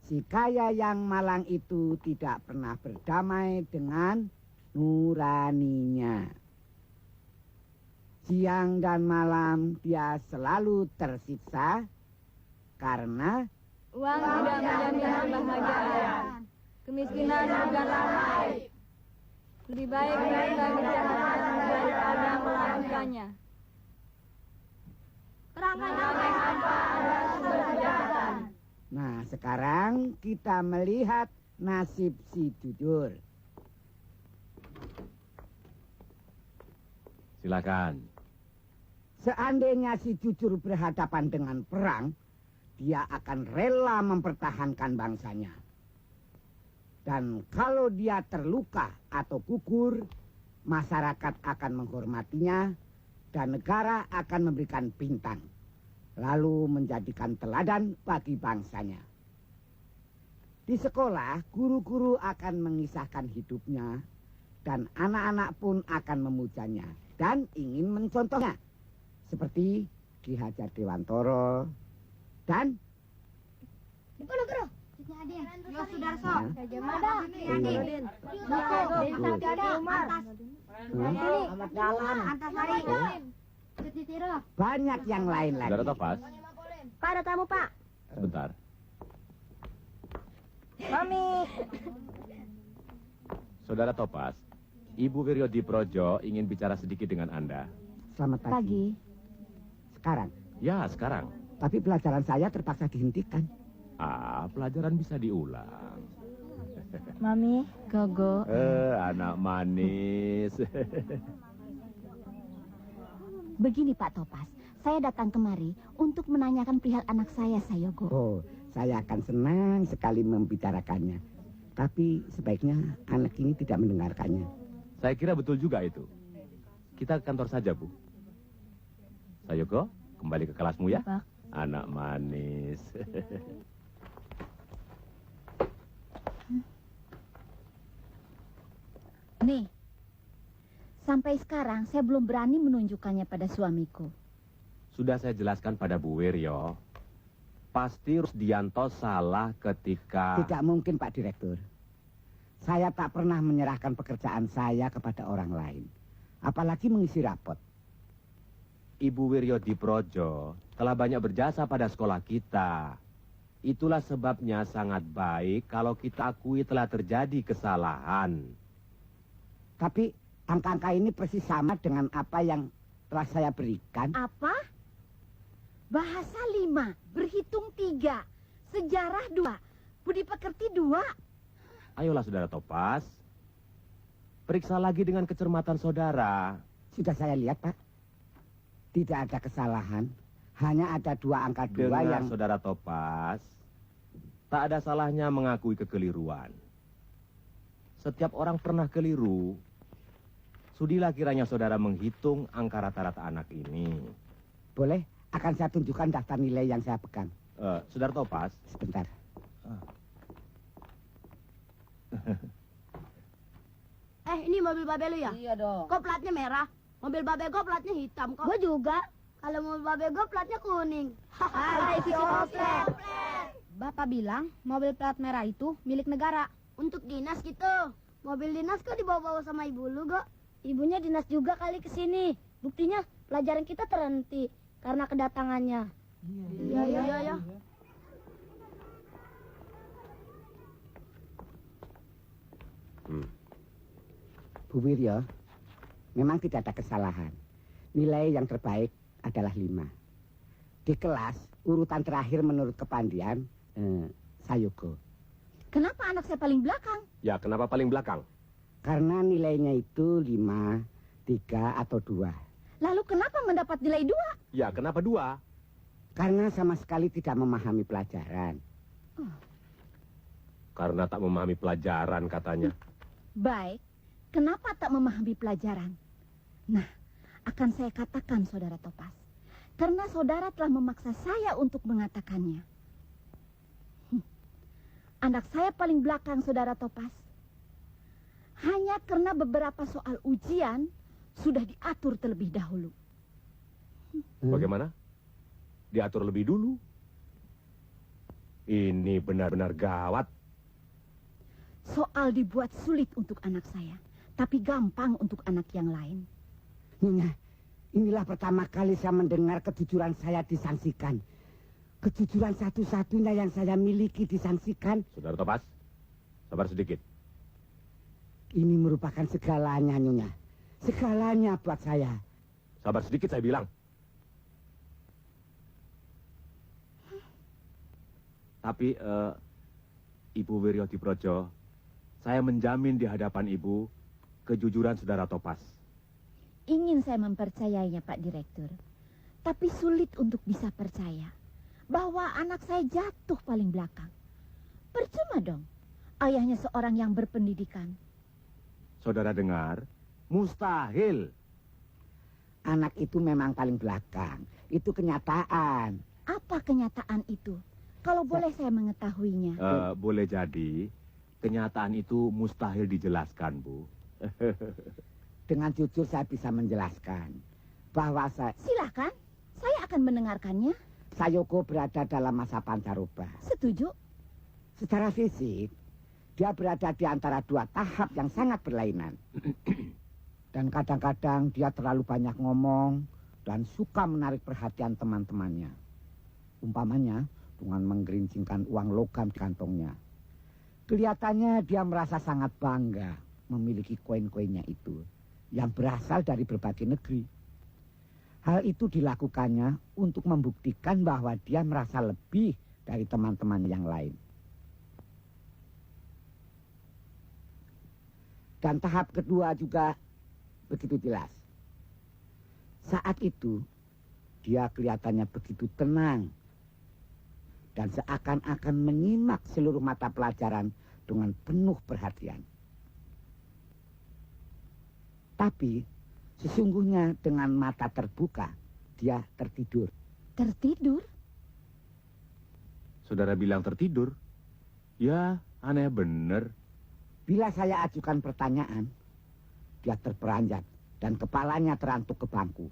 Si kaya yang malang itu tidak pernah berdamai dengan nuraninya. Siang dan malam dia selalu tersiksa karena uang tidak menjamin kebahagiaan. Kemiskinan bukanlah aib. Lebih baik meninggal kejahatan daripada melakukannya. Perangai hampa adalah sumber kejahatan. Nah, sekarang kita melihat nasib si Jujur. Silakan. Seandainya si Jujur berhadapan dengan perang, dia akan rela mempertahankan bangsanya. Dan kalau dia terluka atau gugur, masyarakat akan menghormatinya dan negara akan memberikan bintang. Lalu menjadikan teladan bagi bangsanya. Di sekolah, guru-guru akan mengisahkan hidupnya dan anak-anak pun akan memujanya dan ingin mencontohnya. Seperti Ki Hajar Dewantoro dan Diponegoro. Yo Sudarso. Ada. Antasari. Banyak yang lain lagi. Saudara Topaz, Pak, ada tamu, Pak. sebentar. Mami. Saudara Topaz, Ibu Wiryo Diprojo ingin bicara sedikit dengan Anda. Selamat pagi. Sekarang. Ya, sekarang. Tapi pelajaran saya terpaksa dihentikan. Pelajaran bisa diulang. Mami. Gogo. Anak manis. Begini Pak Topaz, saya datang kemari untuk menanyakan perihal anak saya, Sayogo. Oh, saya akan senang sekali membicarakannya. Tapi sebaiknya anak ini tidak mendengarkannya. Saya kira betul juga itu. Kita ke kantor saja, Bu. Sayoko, kembali ke kelasmu ya. Pak. Anak manis. Nih, sampai sekarang saya belum berani menunjukkannya pada suamiku. Sudah saya jelaskan pada Bu Wiryo. Pasti Rusdianto salah ketika... Tidak mungkin, Pak Direktur. Saya tak pernah menyerahkan pekerjaan saya kepada orang lain. Apalagi mengisi rapot. Ibu Wiryo Diprojo telah banyak berjasa pada sekolah kita. Itulah sebabnya sangat baik kalau kita akui telah terjadi kesalahan. Tapi angka-angka ini persis sama dengan apa yang telah saya berikan. Apa? Bahasa 5, berhitung 3, sejarah 2, budi pekerti 2. Ayolah saudara Topaz. Periksa lagi dengan kecermatan saudara. Sudah saya lihat, Pak. Tidak ada kesalahan. Hanya ada 2 angka 2 Dengar yang... saudara Topaz, tak ada salahnya mengakui kekeliruan. Setiap orang pernah keliru. Sudilah kiranya saudara menghitung angka rata-rata anak ini. Boleh, akan saya tunjukkan daftar nilai yang saya pegang. Saudara Topaz. Sebentar. Ini mobil babe lu ya? Iya dong. Kok platnya merah? Mobil babe gue platnya hitam kok. Gue juga. Kalau mobil babe gue platnya kuning. Itu si Koplet. Bapak bilang mobil plat merah itu milik negara. Untuk dinas gitu. Mobil dinas kok dibawa-bawa sama ibu lu, Go? Ibunya dinas juga kali ke sini. Buktinya pelajaran kita terhenti karena kedatangannya. Iya. Bu Wiryo, memang tidak ada kesalahan. Nilai yang terbaik adalah 5. Di kelas, urutan terakhir menurut kepandian, Sayogo. Kenapa anak saya paling belakang? Ya, kenapa paling belakang? Karena nilainya itu 5, 3, atau 2. Lalu kenapa mendapat nilai 2? Ya, kenapa 2? Karena sama sekali tidak memahami pelajaran. Karena tak memahami pelajaran katanya. Baik, kenapa tak memahami pelajaran? Nah, akan saya katakan saudara Topaz. Karena saudara telah memaksa saya untuk mengatakannya. Anak saya paling belakang saudara Topaz. Hanya karena beberapa soal ujian sudah diatur terlebih dahulu. Bagaimana? Diatur lebih dulu? Ini benar-benar gawat. Soal dibuat sulit untuk anak saya, tapi gampang untuk anak yang lain. Nyonya, inilah pertama kali saya mendengar kejujuran saya disangsikan. Kejujuran satu-satunya yang saya miliki disangsikan. Saudara Topaz, sabar sedikit. Ini merupakan segalanya, Nyonya. Segalanya buat saya. Sabar sedikit saya bilang. Tapi, Ibu Wiryo Diprojo, saya menjamin di hadapan Ibu kejujuran saudara Topaz. Ingin saya mempercayainya, Pak Direktur. Tapi sulit untuk bisa percaya bahwa anak saya jatuh paling belakang. Percuma dong, ayahnya seorang yang berpendidikan. Saudara dengar? Mustahil. Anak itu memang paling belakang. Itu kenyataan. Apa kenyataan itu? Kalau boleh saya mengetahuinya. Boleh jadi, kenyataan itu mustahil dijelaskan, Bu. Dengan jujur saya bisa menjelaskan bahwa Silakan, saya akan mendengarkannya. Sayoko berada dalam masa pancaroba. Setuju. Secara fisik, dia berada di antara dua tahap yang sangat berlainan. Dan kadang-kadang dia terlalu banyak ngomong dan suka menarik perhatian teman-temannya. Umpamanya dengan menggerincingkan uang logam di kantongnya. Kelihatannya dia merasa sangat bangga memiliki koin-koinnya itu yang berasal dari berbagai negeri. Hal itu dilakukannya untuk membuktikan bahwa dia merasa lebih dari teman-teman yang lain. Dan tahap kedua juga begitu jelas. Saat itu, dia kelihatannya begitu tenang dan seakan-akan menyimak seluruh mata pelajaran dengan penuh perhatian. Tapi, sesungguhnya dengan mata terbuka, dia tertidur. Tertidur? Saudara bilang tertidur? Ya, aneh bener. Bila saya ajukan pertanyaan, dia terperanjat dan kepalanya terantuk ke bangku.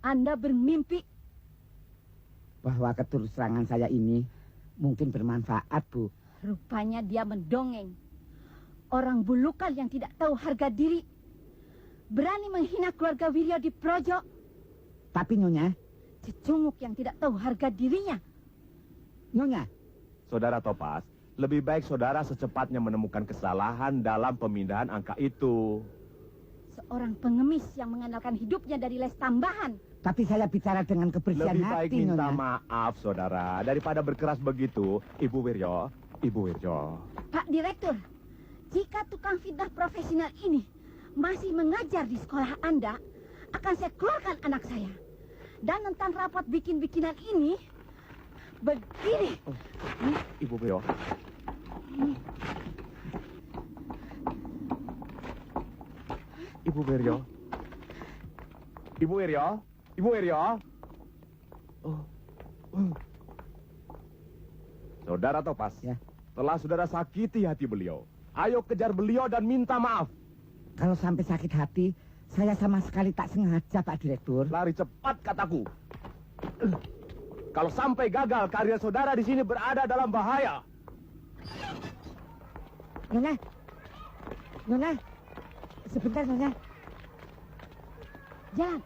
Anda bermimpi? Bahwa keterus-terangan saya ini mungkin bermanfaat, Bu. Rupanya dia mendongeng. Orang bulukal yang tidak tahu harga diri. Berani menghina keluarga Wiryo di Projo. Tapi Nyonya... Cecunguk yang tidak tahu harga dirinya. Nyonya... Saudara Topas, lebih baik saudara secepatnya menemukan kesalahan dalam pemindahan angka itu. Seorang pengemis yang mengandalkan hidupnya dari les tambahan. Tapi saya bicara dengan kebersihan Lebih hati, baik minta Nyonya. maaf, saudara. Daripada berkeras begitu, Ibu Wiryo. Ibu Wiryo. Pak Direktur, jika tukang fitnah profesional ini masih mengajar di sekolah Anda, akan saya keluarkan anak saya. Dan tentang rapat bikin-bikinan ini, begini. Ibu Wiryo. Ibu Wiryo. Ibu Wiryo. Ibu Wiryo. Saudara Topas, Ya. telah saudara sakiti hati beliau. Ayo kejar beliau dan minta maaf. Kalau sampai sakit hati, saya sama sekali tak sengaja, Pak Direktur. Lari cepat kataku. Kalau sampai gagal, karir saudara di sini berada dalam bahaya. Nyonya. Nyonya. Sebentar, Nyonya. Jalan.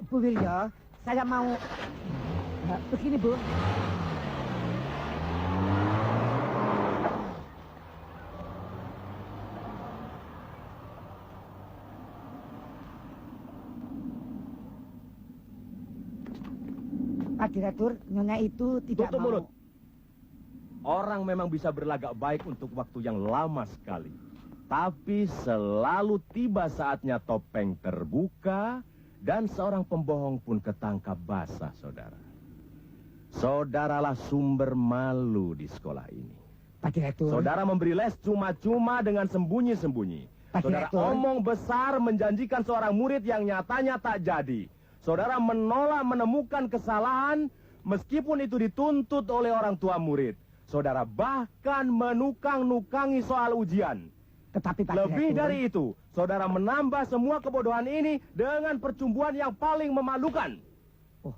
Bu Wiryo, saya mau... begini, Bu. Pak Direktur, Nyonya itu tidak Tutup mau... mulut. Orang memang bisa berlagak baik untuk waktu yang lama sekali. Tapi selalu tiba saatnya topeng terbuka dan seorang pembohong pun ketangkap basah, saudara. Saudaralah sumber malu di sekolah ini. Pak Direktur... Saudara memberi les cuma-cuma dengan sembunyi-sembunyi. Pak Saudara Direktur. omong besar menjanjikan seorang murid yang nyatanya tak jadi. Saudara menolak menemukan kesalahan meskipun itu dituntut oleh orang tua murid. Saudara bahkan menukang-nukangi soal ujian. Tetapi Pak Lebih Direktur... dari itu, saudara menambah semua kebodohan ini dengan percumbuan yang paling memalukan. Oh,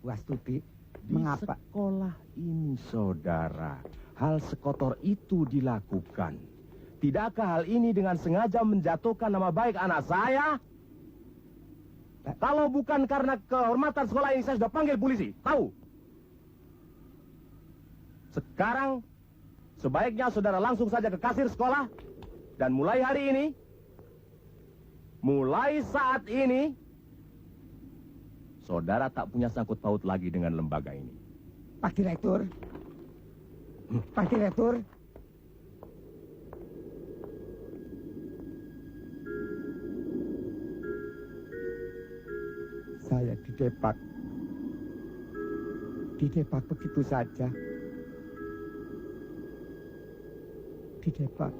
Bu Astuti, Di mengapa? sekolah ini, saudara, hal sekotor itu dilakukan. Tidakkah hal ini dengan sengaja menjatuhkan nama baik anak saya? Kalau bukan karena kehormatan sekolah ini, saya sudah panggil polisi. Tahu? Sekarang, sebaiknya saudara langsung saja ke kasir sekolah. Dan mulai hari ini, mulai saat ini, saudara tak punya sangkut paut lagi dengan lembaga ini. Pak Direktur. Pak Direktur. Saya didepak. Didepak begitu saja. Didepak.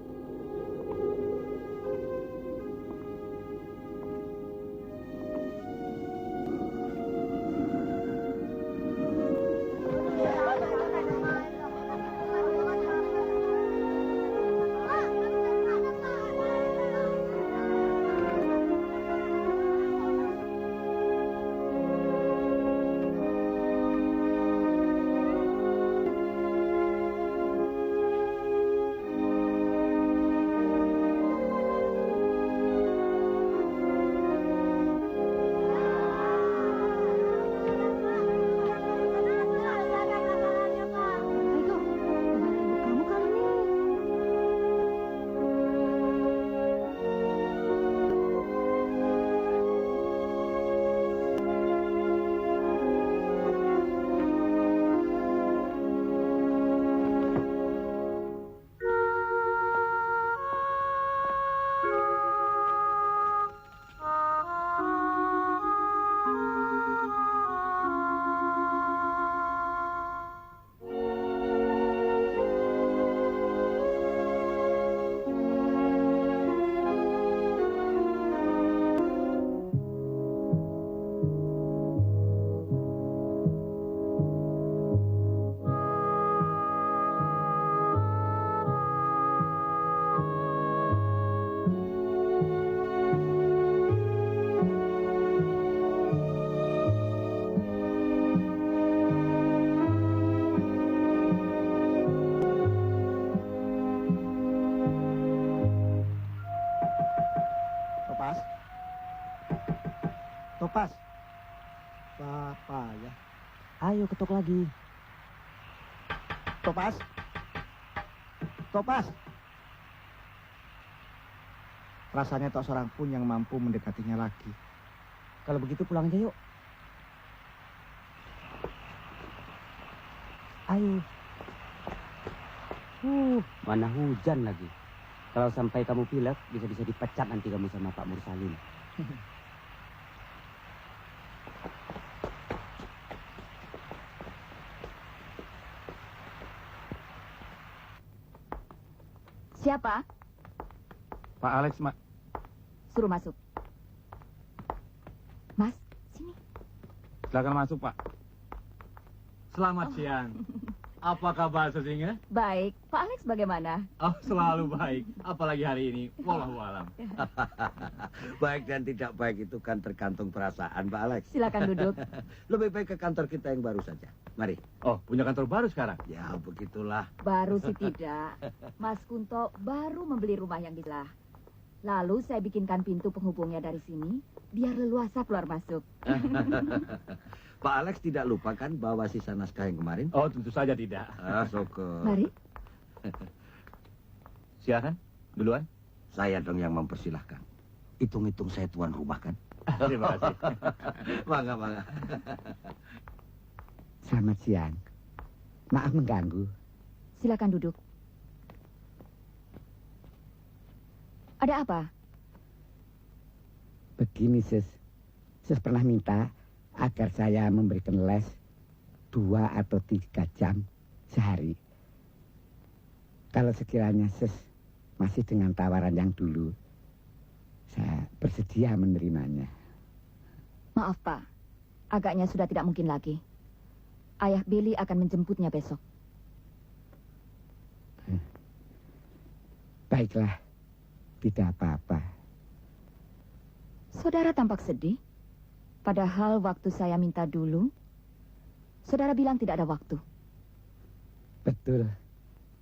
Pas. Bapak ya. Ayo ketok lagi. Topas. Topas. Rasanya tak seorang pun yang mampu mendekatinya lagi. Kalau begitu pulang aja yuk. Ayo. Mana hujan lagi. Kalau sampai kamu pilek, bisa-bisa dipecat nanti kamu sama Pak Mursalim. Siapa? Pak Alex, Mak. Suruh masuk. Mas, sini. Silakan masuk, Pak. Selamat siang. Apa kabar Sesinga? Baik. Pak Alex bagaimana? Oh, selalu baik. Apalagi hari ini. Wallahualam. Baik dan tidak baik itu kan tergantung perasaan, Pak Alex. Silakan duduk. Lebih baik ke kantor kita yang baru saja. Mari. Oh, punya kantor baru sekarang? Ya, begitulah. Baru sih tidak. Mas Kunto baru membeli rumah yang di sebelah. Lalu saya bikinkan pintu penghubungnya dari sini, biar leluasa keluar masuk. Pak Alex tidak lupa kan bawa sisa naskah yang kemarin? Oh, tentu saja tidak. Syukur. Mari. Silakan, duluan. Saya dong yang mempersilahkan. Hitung-hitung saya tuan rumah kan? Terima kasih. Bangga. Selamat siang. Maaf mengganggu. Silakan duduk. Ada apa? Begini, Sis. Sis pernah minta agar saya memberikan les 2 atau 3 jam sehari. Kalau sekiranya Sis masih dengan tawaran yang dulu, saya bersedia menerimanya. Maaf, Pak. Agaknya sudah tidak mungkin lagi. Ayah Billy akan menjemputnya besok. Baiklah, tidak apa-apa. Saudara tampak sedih. Padahal waktu saya minta dulu, saudara bilang tidak ada waktu. Betul.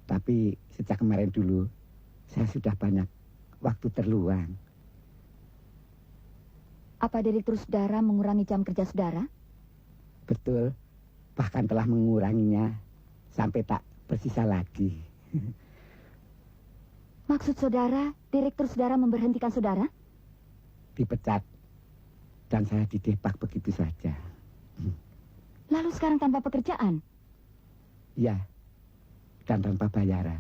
Tapi sejak kemarin dulu, saya sudah banyak waktu terluang. Apa direktur saudara mengurangi jam kerja saudara? Betul. Bahkan telah menguranginya sampai tak bersisa lagi. Maksud saudara, direktur saudara memberhentikan saudara? Dipecat. Dan saya didepak begitu saja. Lalu sekarang tanpa pekerjaan? Ya. Dan tanpa bayaran.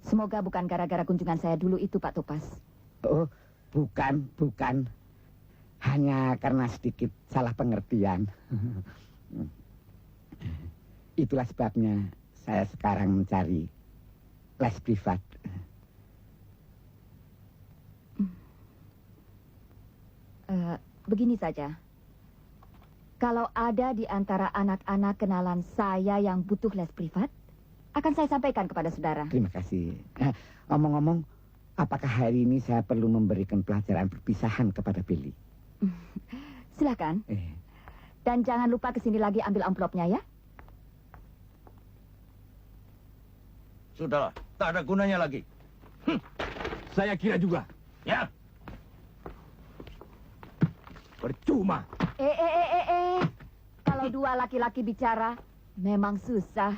Semoga bukan gara-gara kunjungan saya dulu itu, Pak Topas. Oh, bukan. Hanya karena sedikit salah pengertian. Itulah sebabnya saya sekarang mencari les privat. Begini saja. Kalau ada di antara anak-anak kenalan saya yang butuh les privat, akan saya sampaikan kepada saudara. Terima kasih. Omong-omong, apakah hari ini saya perlu memberikan pelajaran perpisahan kepada Billy? Silakan. Dan jangan lupa kesini lagi ambil amplopnya ya. Sudahlah, tak ada gunanya lagi. Saya kira juga. Ya. Percuma. Kalau dua laki-laki bicara, memang susah.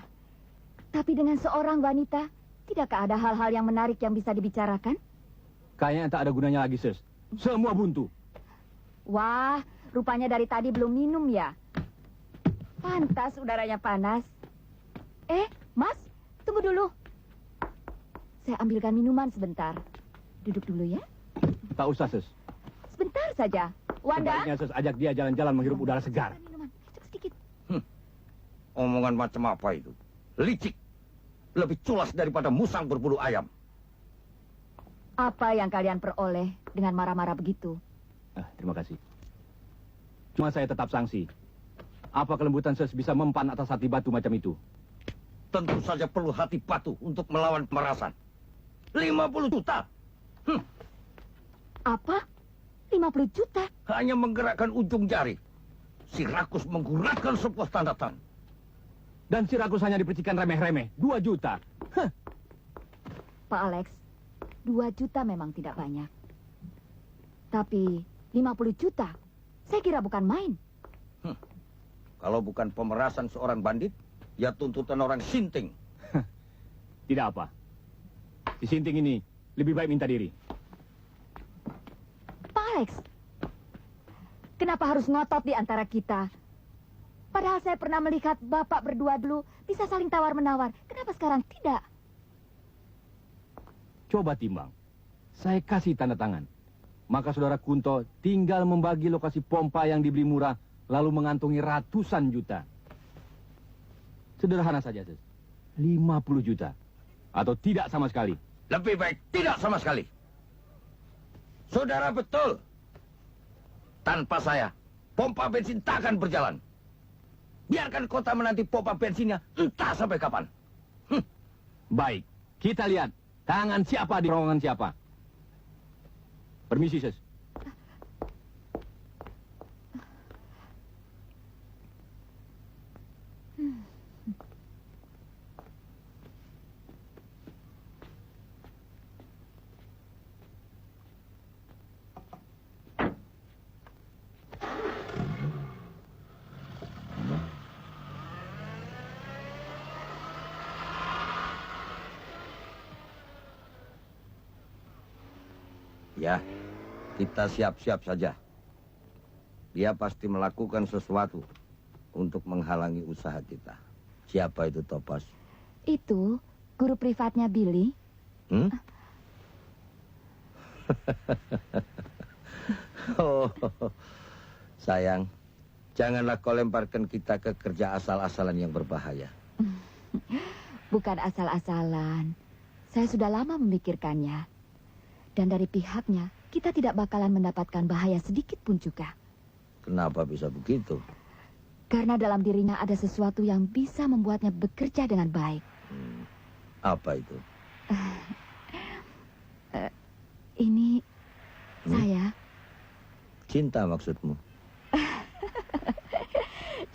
Tapi dengan seorang wanita, tidakkah ada hal-hal yang menarik yang bisa dibicarakan? Kayaknya tak ada gunanya lagi, Sis. Semua buntu. Wah, rupanya dari tadi belum minum ya. Pantas udaranya panas. Mas, tunggu dulu. Saya ambilkan minuman sebentar. Duduk dulu ya. Tak usah, Sis. Sebentar saja. Wanda. Sebaiknya Sis ajak dia jalan-jalan menghirup udara segar. Minuman, sedikit. Omongan macam apa itu? Licik. Lebih culas daripada musang berbulu ayam. Apa yang kalian peroleh dengan marah-marah begitu? Terima kasih. Cuma saya tetap sanksi. Apa kelembutan Sis bisa mempan atas hati batu macam itu? Tentu saja perlu hati batu untuk melawan pemerasan. 50 juta. Apa? 50 juta? Hanya menggerakkan ujung jari. Si Rakus menggunakan sebuah tanda tangan. Dan si Rakus hanya dipercikan remeh-remeh. 2 juta. Pak Alex, 2 juta memang tidak banyak. Tapi 50 juta, saya kira bukan main. Kalau bukan pemerasan seorang bandit, ya tuntutan orang sinting. Tidak apa. Si sinting ini lebih baik minta diri. Pak Alex, kenapa harus ngotot di antara kita? Padahal saya pernah melihat Bapak berdua dulu bisa saling tawar-menawar. Kenapa sekarang tidak? Coba timbang. Saya kasih tanda tangan. Maka saudara Kunto tinggal membagi lokasi pompa yang dibeli murah, lalu mengantongi ratusan juta. Sederhana saja, Sis. 50 juta. Atau tidak sama sekali. Lebih baik tidak sama sekali. Saudara betul. Tanpa saya, pompa bensin tak akan berjalan. Biarkan kota menanti pompa bensinnya entah sampai kapan. Baik, kita lihat tangan siapa di terowongan siapa. Permisi, Sis. Ya, kita siap-siap saja. Dia pasti melakukan sesuatu untuk menghalangi usaha kita. Siapa itu Topaz? Itu guru privatnya Billy. Oh, sayang, janganlah kau lemparkan kita ke kerja asal-asalan yang berbahaya. Bukan asal-asalan. Saya sudah lama memikirkannya. Dan dari pihaknya, kita tidak bakalan mendapatkan bahaya sedikit pun juga. Kenapa bisa begitu? Karena dalam dirinya ada sesuatu yang bisa membuatnya bekerja dengan baik. Apa itu? Ini saya. Cinta maksudmu?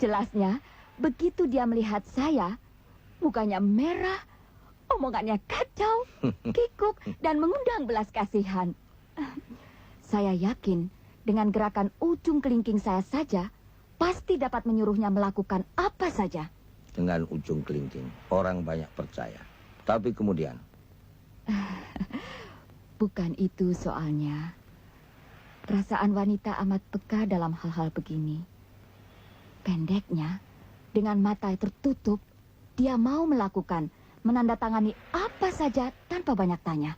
Jelasnya, begitu dia melihat saya, mukanya merah, omongannya kacau, kikuk, dan mengundang belas kasihan. Saya yakin dengan gerakan ujung kelingking saya saja, pasti dapat menyuruhnya melakukan apa saja. Dengan ujung kelingking, orang banyak percaya. Tapi kemudian? Bukan itu soalnya. Perasaan wanita amat peka dalam hal-hal begini. Pendeknya, dengan mata tertutup, dia mau melakukan menandatangani apa saja tanpa banyak tanya.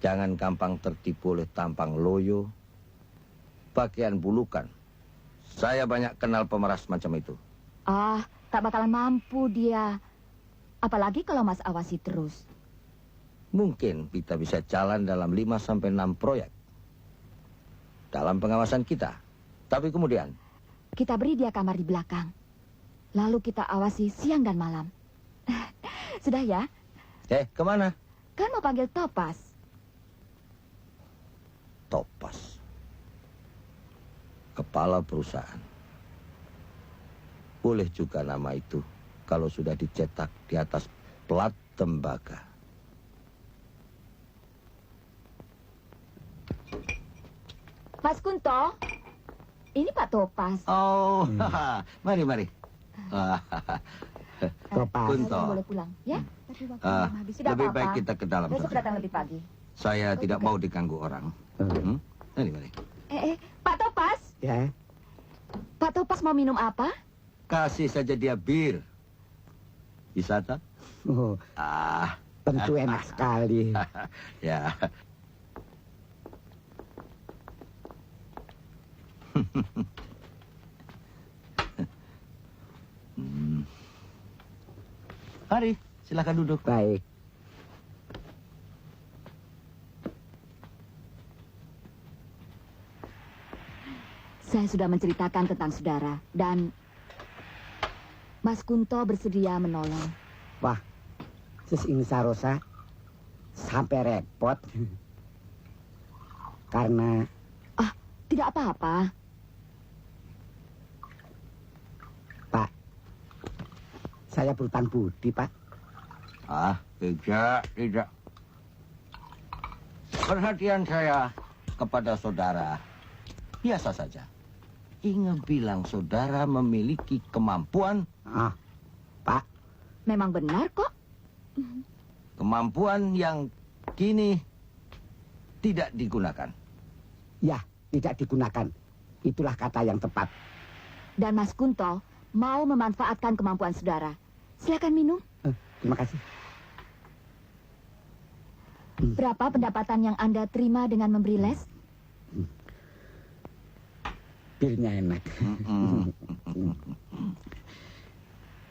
Jangan gampang tertipu oleh tampang loyo, pakaian bulukan. Saya banyak kenal pemeras macam itu. Ah, tak bakalan mampu dia. Apalagi kalau Mas awasi terus. Mungkin kita bisa jalan dalam 5-6 proyek. Dalam pengawasan kita. Tapi kemudian? Kita beri dia kamar di belakang. Lalu kita awasi siang dan malam. Sudah ya? Kemana? Kan mau panggil Topaz. Topaz. Kepala perusahaan. Boleh juga nama itu kalau sudah dicetak di atas plat tembaga. Mas Kunto, ini Pak Topaz. Oh, mari. Topaz. Kunto. Boleh pulang, ya? Lebih baik kita ke dalam. Besok datang lebih pagi. Saya tidak mau diganggu orang. Mari. Pak Topaz. Ya. Pak Topaz mau minum apa? Kasih saja dia bir. Bisa tak? Oh, tentu enak sekali. Ya. Mari, silakan duduk. Baik. Saya sudah menceritakan tentang saudara dan Mas Kunto bersedia menolong. Wah, Sis Insarosa sampai repot. Karena... Tidak apa-apa. Pak, saya berhutang budi, Pak. Tidak. Perhatian saya kepada saudara biasa saja. Ingin bilang saudara memiliki kemampuan. Pak. Memang benar kok. Kemampuan yang kini tidak digunakan. Ya, tidak digunakan. Itulah kata yang tepat. Dan Mas Kunto mau memanfaatkan kemampuan saudara. Silakan minum. Terima kasih. Berapa pendapatan yang Anda terima dengan memberi les? Pilnya enak.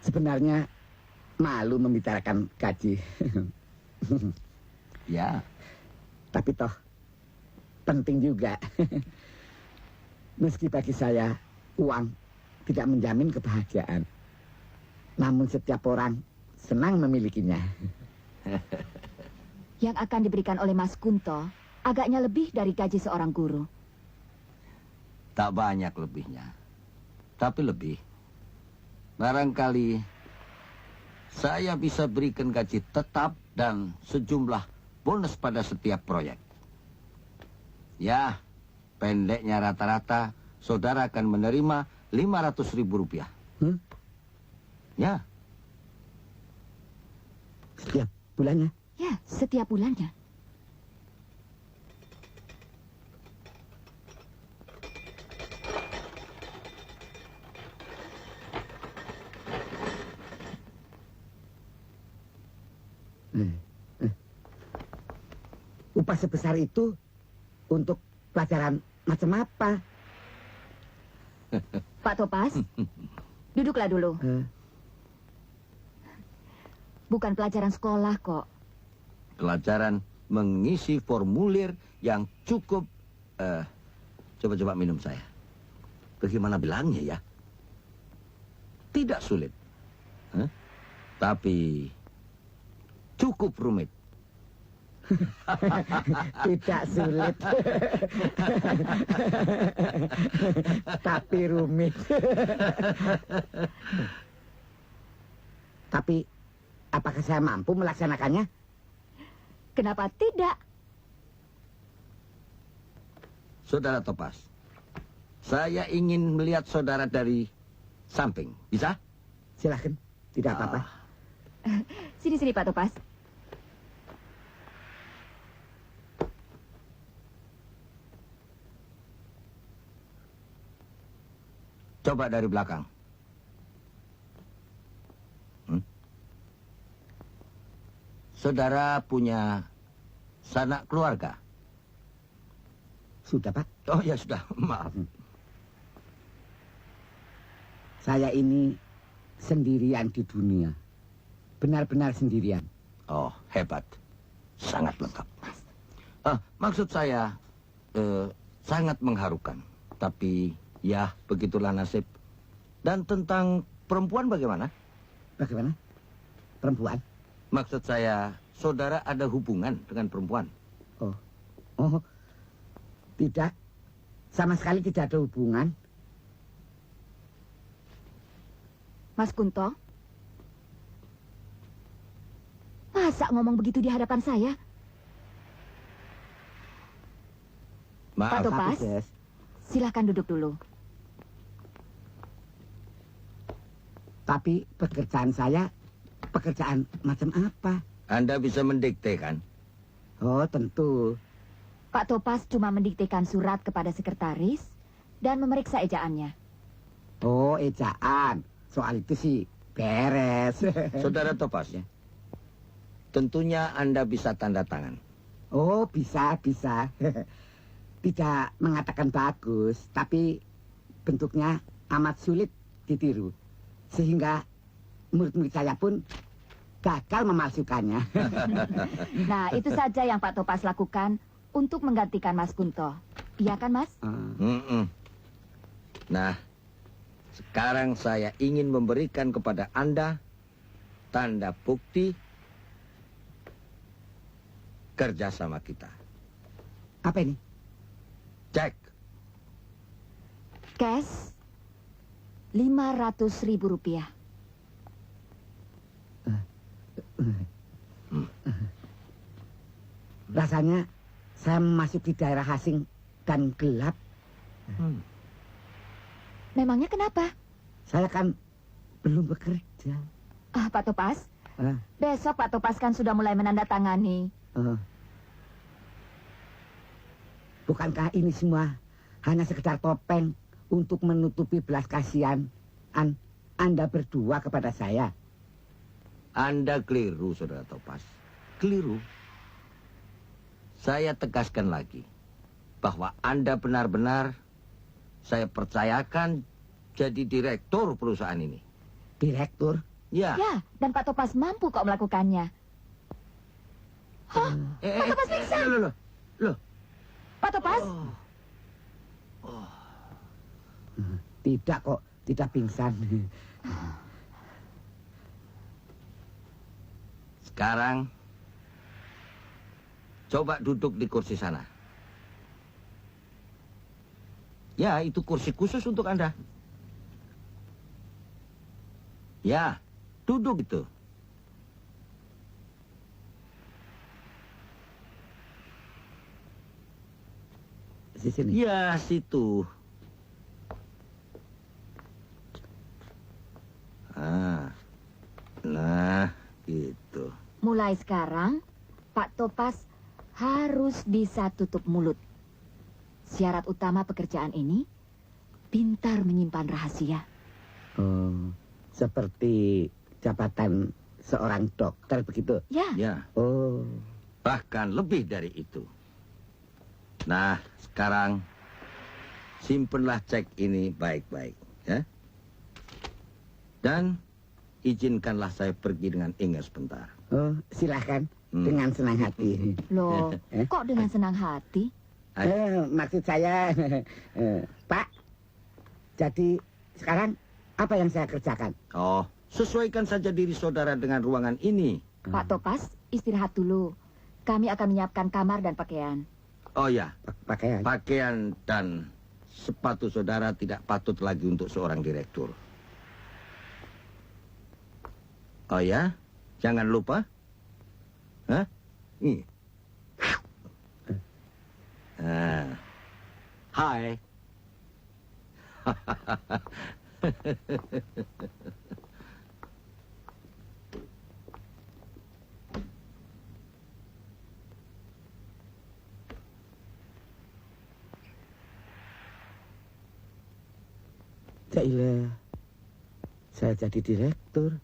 Sebenarnya malu membicarakan gaji. Ya. Tapi toh penting juga. Meski bagi saya uang tidak menjamin kebahagiaan. Namun setiap orang senang memilikinya. Yang akan diberikan oleh Mas Kunto agaknya lebih dari gaji seorang guru. Tak banyak lebihnya. Tapi lebih. Barangkali saya bisa berikan gaji tetap dan sejumlah bonus pada setiap proyek. Ya, pendeknya rata-rata saudara akan menerima 500.000 rupiah. Ya. Setiap bulannya? Ya, setiap bulannya. Upah sebesar itu untuk pelajaran macam apa? Pak Topas, duduklah dulu. Bukan pelajaran sekolah kok. Pelajaran mengisi formulir yang cukup... coba-coba minum saya. Bagaimana bilangnya ya? Tidak sulit. Tapi cukup rumit. Tidak sulit. Tapi rumit. Tapi apakah saya mampu melaksanakannya? Kenapa tidak? Saudara Topas, saya ingin melihat saudara dari samping. Bisa? Silahkan, tidak apa-apa. Sini-sini Pak Topas. Coba dari belakang. Saudara punya sanak keluarga? Sudah, Pak. Oh ya sudah, maaf. Saya ini sendirian di dunia. Benar-benar sendirian. Oh, hebat. Sangat lengkap. Maksud saya, sangat mengharukan. Tapi, ya, begitulah nasib. Dan tentang perempuan bagaimana? Bagaimana? Perempuan? Maksud saya, saudara ada hubungan dengan perempuan? Oh, tidak. Sama sekali tidak ada hubungan. Mas Kunto? Masa ngomong begitu di hadapan saya? Maaf. Pak Topas, silahkan duduk dulu. Tapi pekerjaan saya, pekerjaan macam apa? Anda bisa mendikte, kan? Oh, tentu. Pak Topas cuma mendiktekan surat kepada sekretaris dan memeriksa ejaannya. Oh, ejaan. Soal itu sih beres. Saudara Topas, ya? Tentunya Anda bisa tanda tangan. Oh, bisa. Tidak mengatakan bagus, tapi bentuknya amat sulit ditiru. Sehingga murid-murid saya pun gagal memalsukannya. Nah, itu saja yang Pak Topas lakukan untuk menggantikan Mas Kunto. Iya kan, Mas? Nah, sekarang saya ingin memberikan kepada Anda tanda bukti kerjasama kita. Apa ini? Cek. Cash 500.000 rupiah. Rasanya saya masuk di daerah asing dan gelap. Memangnya kenapa? Saya kan belum bekerja. Pak Topas, Ah, besok Pak Topas kan sudah mulai menandatangani. ah. Bukankah ini semua hanya sekedar topeng untuk menutupi belas kasihan Anda berdua kepada saya? Anda keliru, Saudara Topas. Keliru. Saya tegaskan lagi bahwa Anda benar-benar saya percayakan jadi direktur perusahaan ini. Direktur? Ya. Ya, dan Pak Topas mampu kok melakukannya. Hah? Pak Topas pingsan. Loh. Pak Topas? Tidak kok, tidak pingsan. Sekarang coba duduk di kursi sana. Ya, itu kursi khusus untuk Anda. Ya, duduk itu. Di sini. Ya, situ. Nah, gitu. Mulai sekarang, Pak Topas harus bisa tutup mulut. Syarat utama pekerjaan ini, pintar menyimpan rahasia. Oh, seperti jabatan seorang dokter begitu? Ya. Ya. Oh. Bahkan lebih dari itu. Nah, sekarang simpenlah cek ini baik-baik, ya. Dan izinkanlah saya pergi dengan Inge sebentar. Oh, silahkan. Dengan senang hati. Loh, kok dengan senang hati? Maksud saya, Pak, jadi sekarang apa yang saya kerjakan? Oh, sesuaikan saja diri saudara dengan ruangan ini. Pak Topas, istirahat dulu. Kami akan menyiapkan kamar dan pakaian. Oh ya, pakaian. Pakaian dan sepatu saudara tidak patut lagi untuk seorang direktur. Oh ya, jangan lupa. Hah? Nih. Hai. Jailah, saya jadi direktur.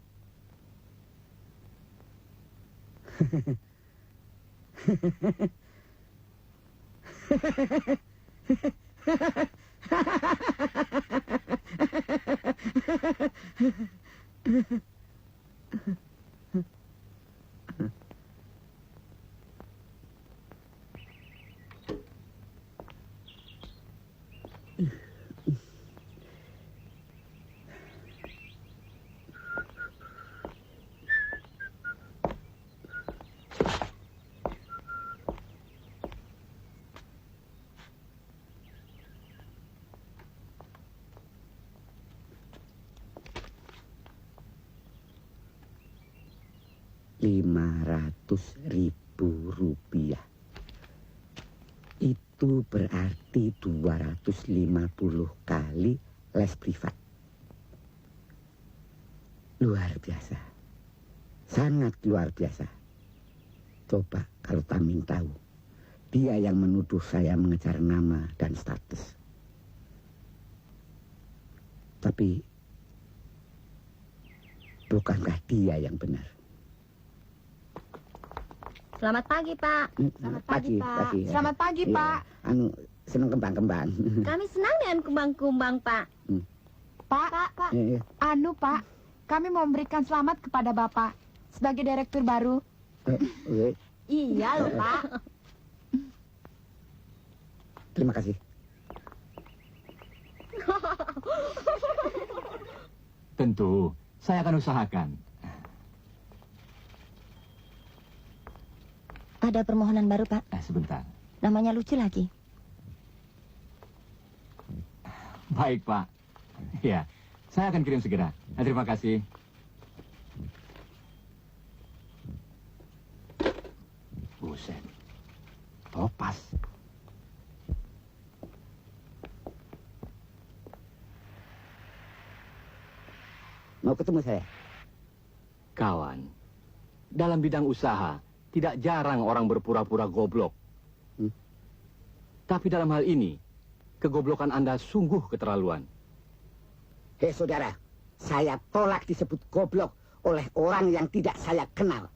Rp500.000. Itu berarti 250 kali les privat. Luar biasa. Sangat luar biasa. Coba kalau Tamin tahu. Dia yang menuduh saya mengejar nama dan status. Tapi bukankah dia yang benar? Selamat pagi, Pak. Selamat pagi, Pak. Selamat pagi, Pak. Senang kembang-kembang. Kami senang dengan kumbang-kumbang, Pak. Pak. Pak, kami mau memberikan selamat kepada Bapak sebagai direktur baru. Iya loh, Pak. Terima kasih. Tentu, saya akan usahakan. Ada permohonan baru, Pak. Sebentar. Namanya lucu lagi. Baik, Pak. Ya, saya akan kirim segera. Terima kasih. Buset. Topas. Mau ketemu saya? Kawan, dalam bidang usaha, tidak jarang orang berpura-pura goblok. Tapi dalam hal ini, kegoblokan Anda sungguh keterlaluan. Hei saudara, saya tolak disebut goblok oleh orang yang tidak saya kenal.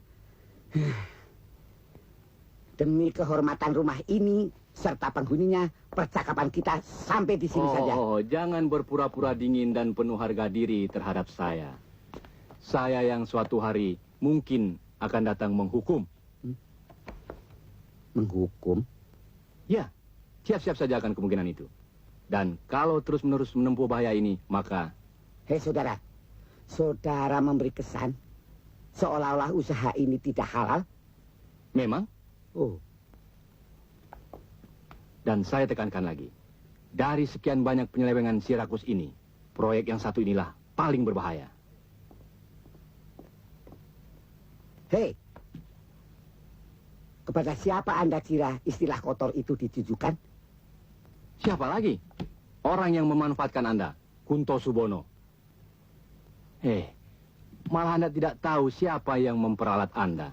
Demi kehormatan rumah ini serta penghuninya, percakapan kita sampai di sini saja. Oh, jangan berpura-pura dingin dan penuh harga diri terhadap saya. Saya yang suatu hari mungkin akan datang menghukum. Menghukum? Ya, siap-siap saja akan kemungkinan itu. Dan kalau terus-menerus menempuh bahaya ini, maka... Hei saudara, saudara memberi kesan seolah-olah usaha ini tidak halal. Memang? Oh. Dan saya tekankan lagi, dari sekian banyak penyelewengan si rakus ini, proyek yang satu inilah paling berbahaya. Hei, kepada siapa Anda kira istilah kotor itu ditujukan? Siapa lagi? Orang yang memanfaatkan Anda, Kunto Subono. Malah Anda tidak tahu siapa yang memperalat Anda.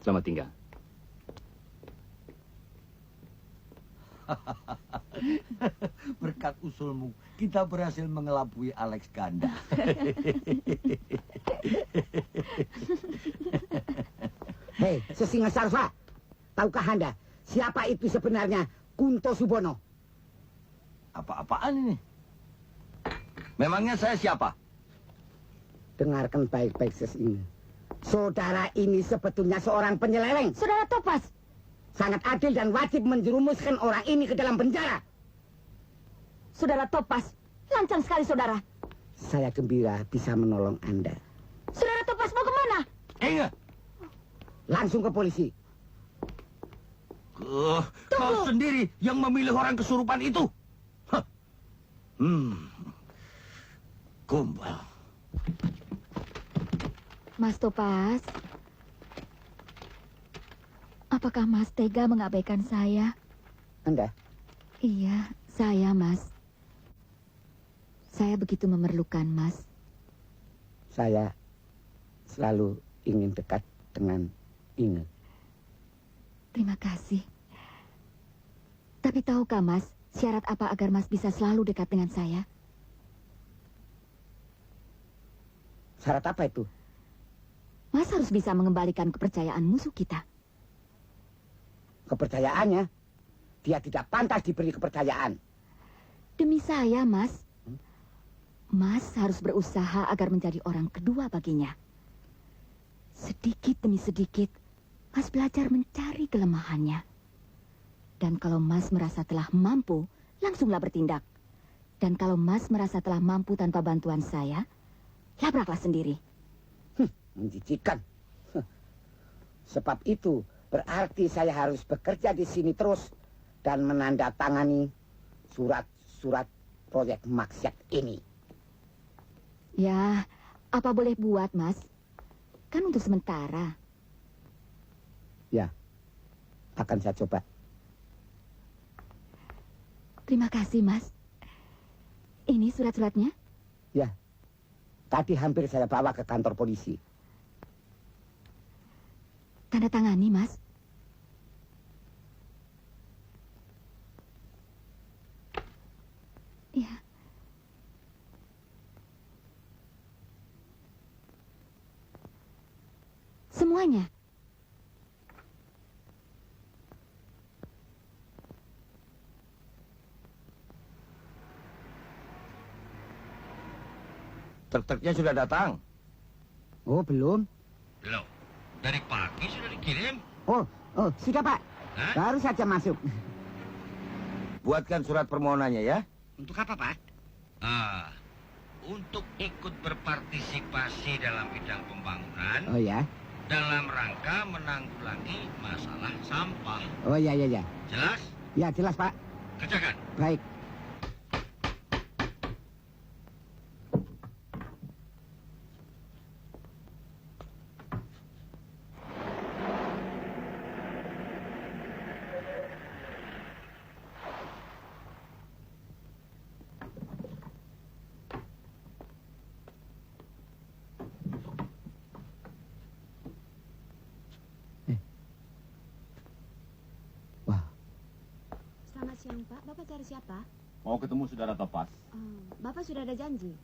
Selamat tinggal. Berkat usulmu, kita berhasil mengelabui Alex Ganda. Hei, Sesinga Sarva, tahukah Anda siapa itu sebenarnya Kunto Subono? Apa-apaan ini? Memangnya saya siapa? Dengarkan baik-baik Sesinga. Saudara ini sebetulnya seorang penyeleweng. Saudara Topas. Sangat adil dan wajib menjerumuskan orang ini ke dalam penjara. Saudara Topas, lancang sekali saudara. Saya gembira bisa menolong Anda. Saudara Topas mau kemana? Ingat. Langsung ke polisi. Kau sendiri yang memilih orang kesurupan itu. Kumbal. Mas Topas, apakah Mas tega mengabaikan saya? Anda? Iya, saya, Mas. Saya begitu memerlukan Mas. Saya selalu ingin dekat dengan Inge. Terima kasih. Tapi tahukah Mas, syarat apa agar Mas bisa selalu dekat dengan saya? Syarat apa itu? Mas harus bisa mengembalikan kepercayaan musuh kita. Kepercayaannya? Dia tidak pantas diberi kepercayaan. Demi saya, Mas. Mas harus berusaha agar menjadi orang kedua baginya. Sedikit demi sedikit, Mas belajar mencari kelemahannya. Dan kalau Mas merasa telah mampu, langsunglah bertindak. Dan kalau Mas merasa telah mampu tanpa bantuan saya, labraklah sendiri. Menjijikan. Sebab itu berarti saya harus bekerja di sini terus dan menandatangani surat-surat proyek maksiat ini. Ya, apa boleh buat, Mas? Kan untuk sementara. Ya, akan saya coba. Terima kasih, Mas. Ini surat-suratnya? Ya, tadi hampir saya bawa ke kantor polisi. Tanda tangani, Mas. Ya. Semuanya. Truk-truknya sudah datang. Oh, belum? Belum. Dari pagi sudah dikirim. Oh, sudah Pak. Hah? Baru saja masuk. Buatkan surat permohonannya ya. Untuk apa, Pak? Untuk ikut berpartisipasi dalam bidang pembangunan. Oh ya? Dalam rangka menanggulangi masalah sampah. Oh ya. Jelas? Ya, jelas Pak. Kerjakan. Baik. siang, Pak. Bapak cari siapa? Mau ketemu saudara Topas. Bapak sudah ada janji.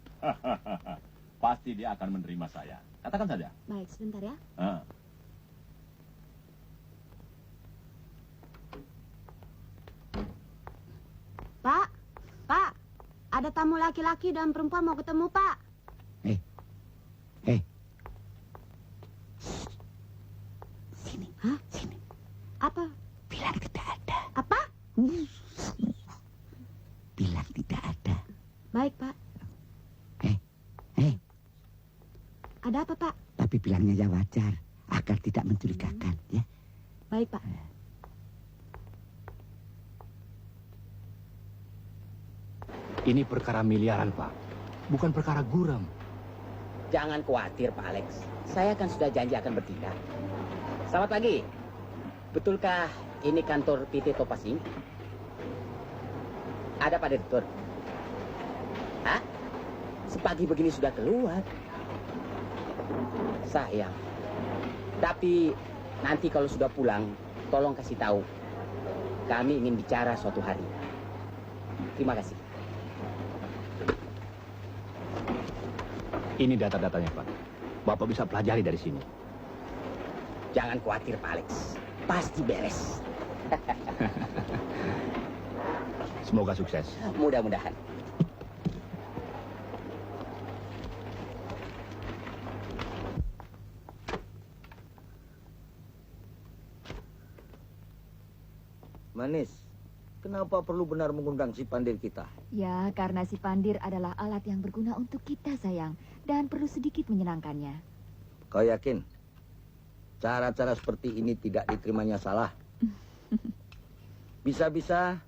Pasti dia akan menerima saya. Katakan saja. Baik, sebentar ya. Pak, ada tamu laki-laki dan perempuan mau ketemu, Pak. Sini. Hah? Sini. Apa? Bilang tidak ada. Apa? Bilang tidak ada. Baik, Pak. Ada apa, Pak? Tapi bilangnya ya wajar, agar tidak mencurigakan, ya. Baik, Pak. Ini perkara miliaran, Pak. Bukan perkara guram. Jangan khawatir, Pak Alex. Saya kan sudah janji akan bertindak. Selamat pagi. Betulkah ini kantor PT Topas ini? Ada Pak Direktur? Hah? Sepagi begini sudah keluar. Sayang. Tapi nanti kalau sudah pulang, tolong kasih tahu. Kami ingin bicara suatu hari. Terima kasih. Ini data-datanya, Pak. Bapak bisa pelajari dari sini. Jangan khawatir, Pak Alex. Pasti beres. Semoga sukses. Mudah-mudahan. Manis, kenapa perlu benar mengundang si Pandir kita? Ya, karena si Pandir adalah alat yang berguna untuk kita, sayang. Dan perlu sedikit menyenangkannya. Kau yakin? Cara-cara seperti ini tidak diterimanya salah. Bisa-bisa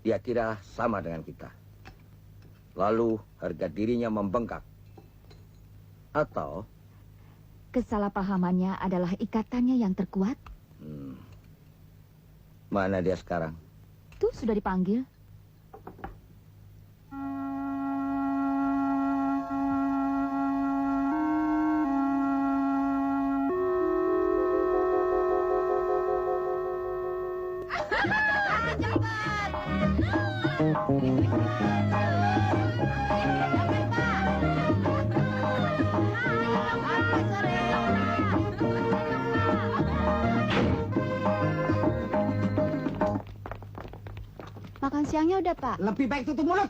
dia kira sama dengan kita. Lalu harga dirinya membengkak. Atau kesalahpahamannya adalah ikatannya yang terkuat. Mana dia sekarang? Tuh, sudah dipanggil. Makan siangnya udah, Pak. Lebih baik tutup mulut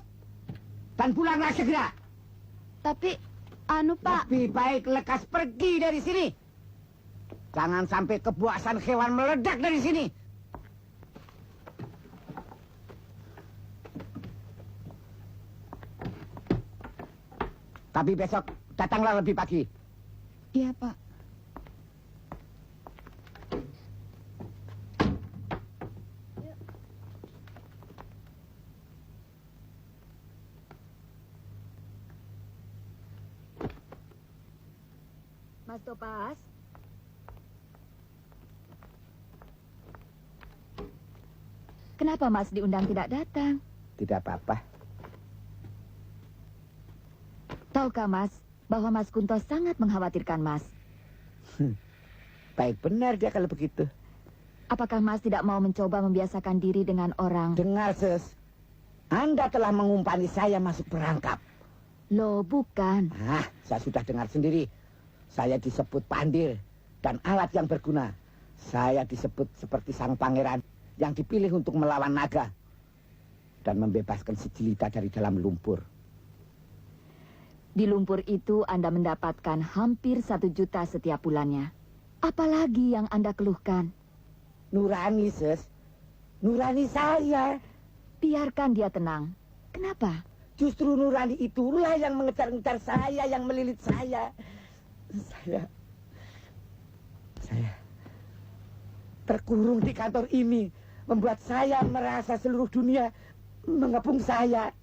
dan pulanglah segera. Tapi, Pak. Lebih baik lekas pergi dari sini. Jangan sampai kepuasan hewan meledak dari sini. Tapi besok datanglah lebih pagi. Iya, Pak. Mas Topas? Kenapa Mas diundang tidak datang? Tidak apa-apa. Tahukah Mas, bahwa Mas Kunto sangat mengkhawatirkan Mas? Baik benar dia kalau begitu. Apakah Mas tidak mau mencoba membiasakan diri dengan orang? Dengar, Sus. Anda telah mengumpani saya masuk perangkap. Loh, bukan. Saya sudah dengar sendiri. Saya disebut Pandir dan alat yang berguna. Saya disebut seperti sang pangeran yang dipilih untuk melawan naga dan membebaskan si jelita dari dalam lumpur. Di lumpur itu Anda mendapatkan hampir 1 juta setiap bulannya. Apalagi yang Anda keluhkan? Nurani, Sus. Nurani saya. Biarkan dia tenang. Kenapa? Justru nurani itulah yang mengejar-ngejar saya, yang melilit saya. Saya terkurung di kantor ini, membuat saya merasa seluruh dunia mengepung saya.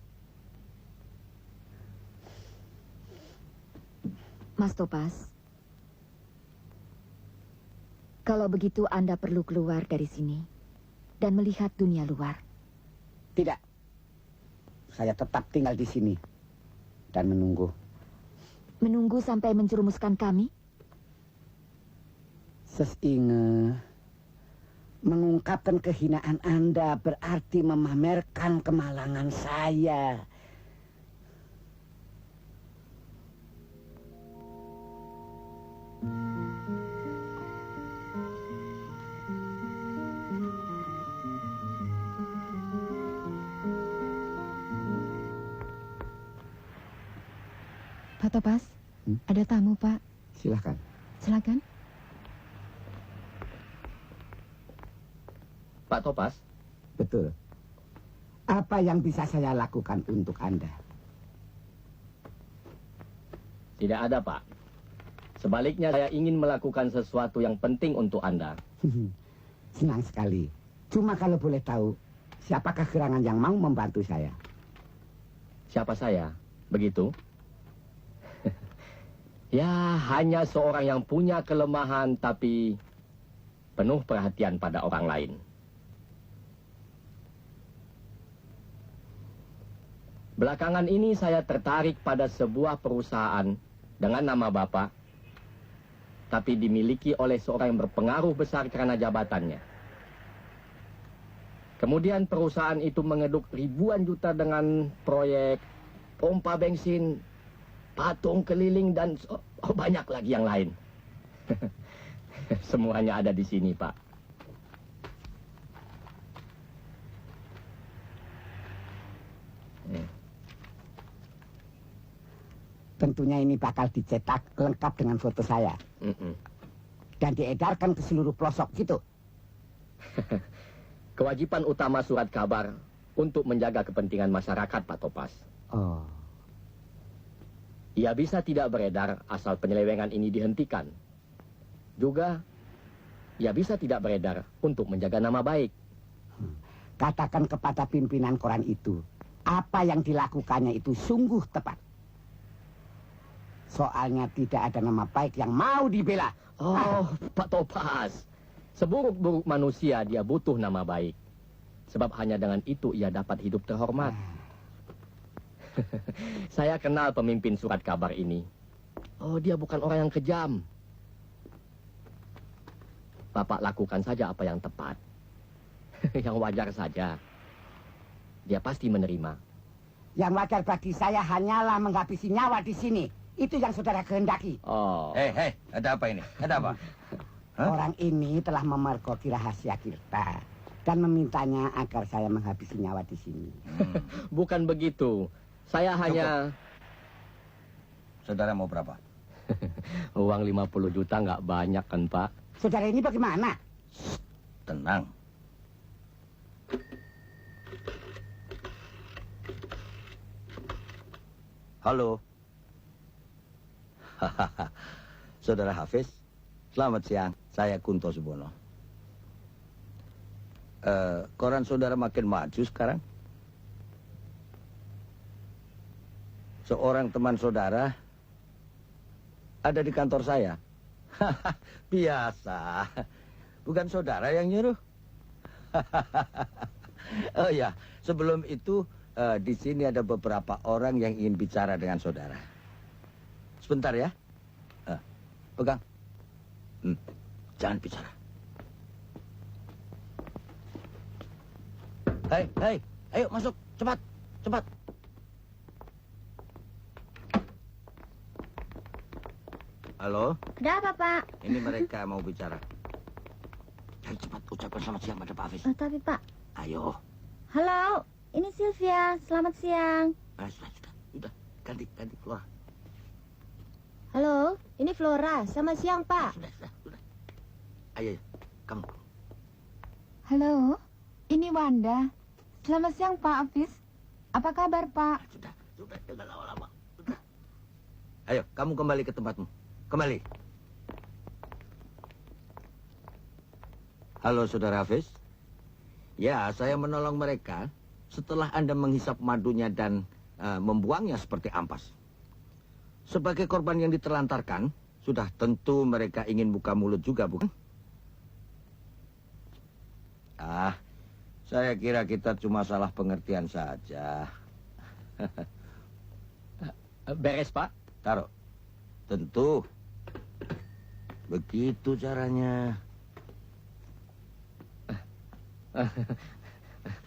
Mas Topas, kalau begitu Anda perlu keluar dari sini dan melihat dunia luar. Tidak. Saya tetap tinggal di sini dan menunggu. Menunggu sampai menjerumuskan kami? Sus inge, Mengungkapkan kehinaan Anda berarti memamerkan kemalangan saya. Pak Topas, ada tamu, Pak. Silahkan. Silakan. Pak Topas? Betul. Apa yang bisa saya lakukan untuk Anda? Tidak ada, Pak. Sebaliknya saya ingin melakukan sesuatu yang penting untuk Anda. Senang sekali. Cuma kalau boleh tahu, siapakah gerangan yang mau membantu saya? Siapa saya? Begitu? Ya, hanya seorang yang punya kelemahan tapi penuh perhatian pada orang lain. Belakangan ini saya tertarik pada sebuah perusahaan dengan nama Bapak, tapi dimiliki oleh seorang yang berpengaruh besar karena jabatannya. Kemudian perusahaan itu mengeduk ribuan juta dengan proyek pompa bensin, patung keliling, dan banyak lagi yang lain. Semuanya ada di sini, Pak. Tentunya ini bakal dicetak lengkap dengan foto saya. Dan diedarkan ke seluruh pelosok gitu. Kewajiban utama surat kabar untuk menjaga kepentingan masyarakat, Pak Topas. Oh. Ia bisa tidak beredar asal penyelewengan ini dihentikan. Juga, ia bisa tidak beredar untuk menjaga nama baik. Katakan kepada pimpinan koran itu, apa yang dilakukannya itu sungguh tepat. Soalnya tidak ada nama baik yang mau dibela. Oh, Pak Topas. Seburuk-buruk manusia dia butuh nama baik. Sebab hanya dengan itu ia dapat hidup terhormat. Saya kenal pemimpin surat kabar ini. Oh, dia bukan orang yang kejam. Bapak lakukan saja apa yang tepat. Yang wajar saja. Dia pasti menerima. Yang wajar bagi saya hanyalah menghabisi nyawa di sini. Itu yang saudara kehendaki. Oh. Hei, ada apa ini? Ada apa? Orang ini telah memergoki rahasia kita dan memintanya agar saya menghabisi nyawa di sini. Bukan begitu. Saya hanya... Saudara mau berapa? Uang 50 juta nggak banyak kan, Pak? Saudara ini bagaimana? Tenang. Halo. Saudara Hafiz, selamat siang. Saya Kunto Subono. Koran saudara makin maju sekarang. Seorang teman saudara ada di kantor saya. Biasa. Bukan saudara yang nyuruh. Oh ya, sebelum itu di sini ada beberapa orang yang ingin bicara dengan saudara. Sebentar ya. Pegang. Jangan bicara. Hei, ayo masuk, cepat, cepat. Halo? Ada apa, Pak? Ini mereka mau bicara. Ayo cepat ucapkan selamat siang pada Pak Hafiz. Tapi, Pak. Ayo. Halo, ini Sylvia. Selamat siang. Sudah. Ganti, keluar. Halo, ini Flora. Selamat siang, Pak. Sudah. Ayo, kamu. Halo, ini Wanda. Selamat siang, Pak Hafiz. Apa kabar, Pak? Sudah, jangan lama-lama. Sudah. Ayo, kamu kembali ke tempatmu. Kembali. Halo, Saudara Hafiz. Ya, saya menolong mereka setelah Anda menghisap madunya dan membuangnya seperti ampas. Sebagai korban yang diterlantarkan, sudah tentu mereka ingin buka mulut juga, bukan? Saya kira kita cuma salah pengertian saja. Beres, Pak? Taruh. Tentu. Begitu caranya.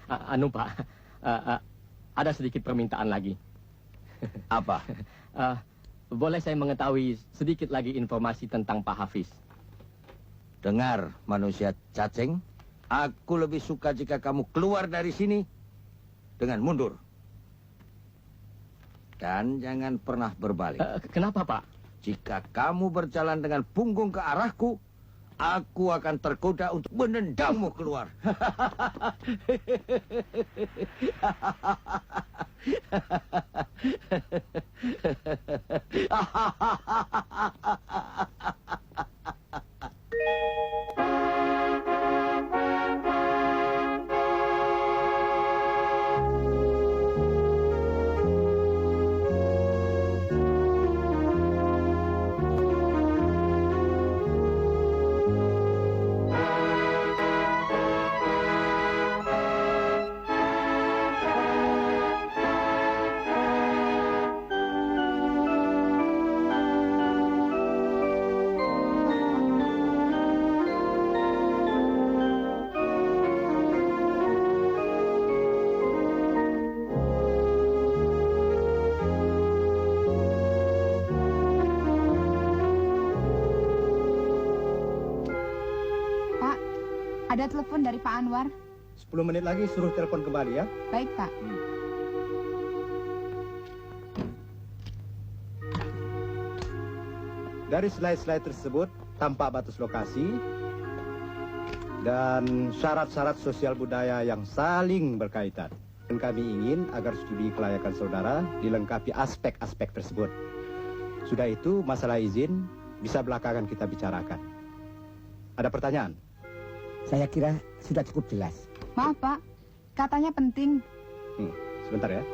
Anu Pak, ada sedikit permintaan lagi. Apa? Boleh saya mengetahui sedikit lagi informasi tentang Pak Hafiz? Dengar, manusia cacing. Aku lebih suka jika kamu keluar dari sini dengan mundur. Dan jangan pernah berbalik. Kenapa, Pak? Jika kamu berjalan dengan punggung ke arahku, aku akan tergoda untuk menendangmu keluar. Ada telepon dari Pak Anwar. 10 menit lagi suruh telepon kembali ya. Baik, Pak. Dari slide-slide tersebut tampak batas lokasi dan syarat-syarat sosial budaya yang saling berkaitan. Dan kami ingin agar studi kelayakan saudara dilengkapi aspek-aspek tersebut. Sudah itu masalah izin bisa belakangan kita bicarakan. Ada pertanyaan? Saya kira sudah cukup jelas. Maaf, Pak. Katanya penting. Sebentar ya.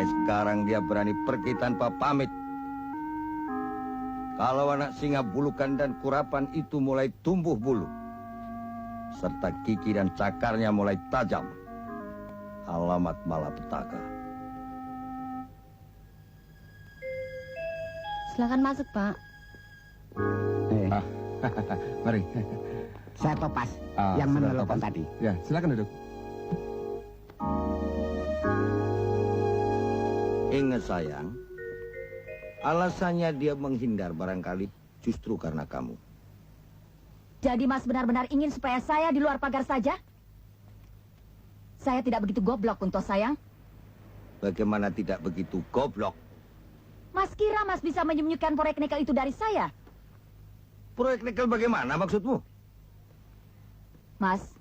Sekarang dia berani pergi tanpa pamit. Kalau anak singa bulukan dan kurapan itu mulai tumbuh bulu, serta gigi dan cakarnya mulai tajam, alamat malapetaka. Silakan masuk, Pak. Mari. Saya Topas yang menelepon tadi. Ya, silakan duduk. Ingat sayang, alasannya dia menghindar barangkali justru karena kamu. Jadi Mas benar-benar ingin supaya saya di luar pagar saja? Saya tidak begitu goblok untuk sayang. Bagaimana tidak begitu goblok? Mas kira Mas bisa menyembunyikan proyek nikel itu dari saya? Proyek nikel bagaimana maksudmu? Mas,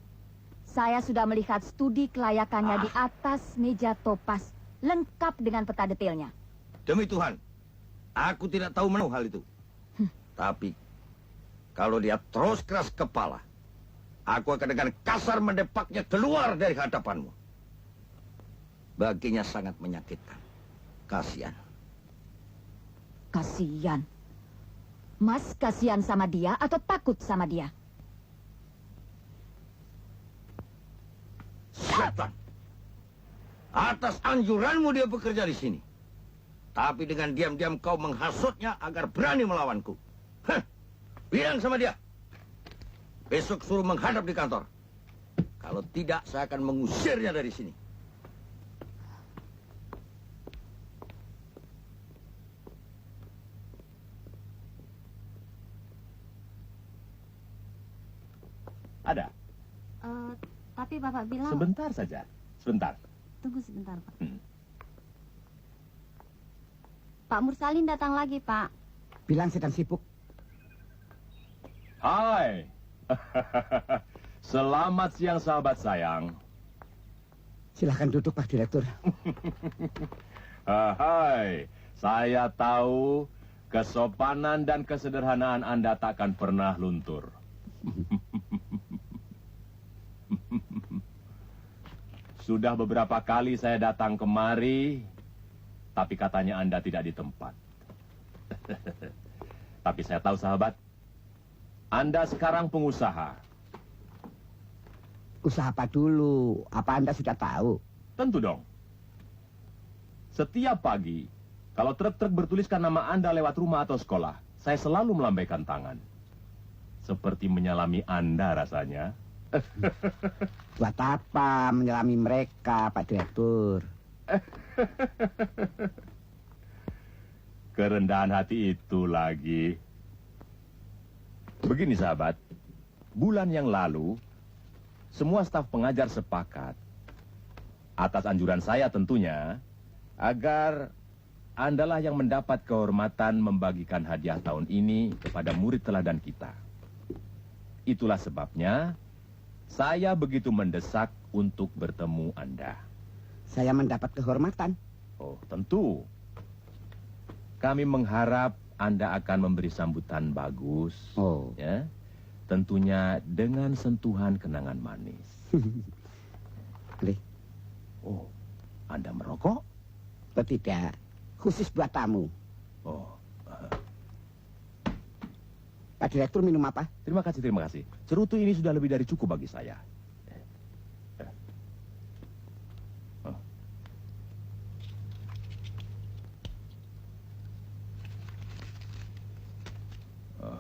saya sudah melihat studi kelayakannya di atas meja Topas. Lengkap dengan peta detailnya. Demi Tuhan, aku tidak tahu mana hal itu. Tapi, kalau dia terus keras kepala, aku akan dengan kasar mendepaknya keluar dari hadapanmu. Baginya sangat menyakitkan. Kasihan. Kasihan? Mas kasihan sama dia atau takut sama dia? Setan! Atas anjuranmu dia bekerja di sini. Tapi dengan diam-diam kau menghasutnya agar berani melawanku. Hah, bilang sama dia. Besok suruh menghadap di kantor. Kalau tidak, saya akan mengusirnya dari sini. Ada. Tapi Bapak bilang... Sebentar saja. Sebentar. Tunggu sebentar, Pak. Pak Mursalin datang lagi, Pak. Bilang sedang sibuk. Hai. Selamat siang, sahabat sayang. Silahkan duduk, Pak Direktur. Hai. Saya tahu kesopanan dan kesederhanaan Anda takkan pernah luntur. Sudah beberapa kali saya datang kemari, tapi katanya Anda tidak di tempat. Tapi saya tahu, sahabat, Anda sekarang pengusaha. Usaha apa dulu? Apa Anda sudah tahu? Tentu dong. Setiap pagi, kalau truk-truk bertuliskan nama Anda lewat rumah atau sekolah, saya selalu melambaikan tangan. Seperti menyalami Anda rasanya. Buat apa menyelami mereka, Pak Direktur? Kerendahan hati itu lagi. Begini, sahabat. Bulan yang lalu, semua staf pengajar sepakat, atas anjuran saya tentunya, agar Andalah yang mendapat kehormatan membagikan hadiah tahun ini kepada murid teladan kita. Itulah sebabnya saya begitu mendesak untuk bertemu Anda. Saya mendapat kehormatan. Oh, tentu. Kami mengharap Anda akan memberi sambutan bagus. Oh. Ya. Tentunya dengan sentuhan kenangan manis. Oh, Anda merokok? Tidak. Khusus buat tamu. Oh. Pak Direktur minum apa? Terima kasih, terima kasih. Cerutu ini sudah lebih dari cukup bagi saya. Oh. Oh.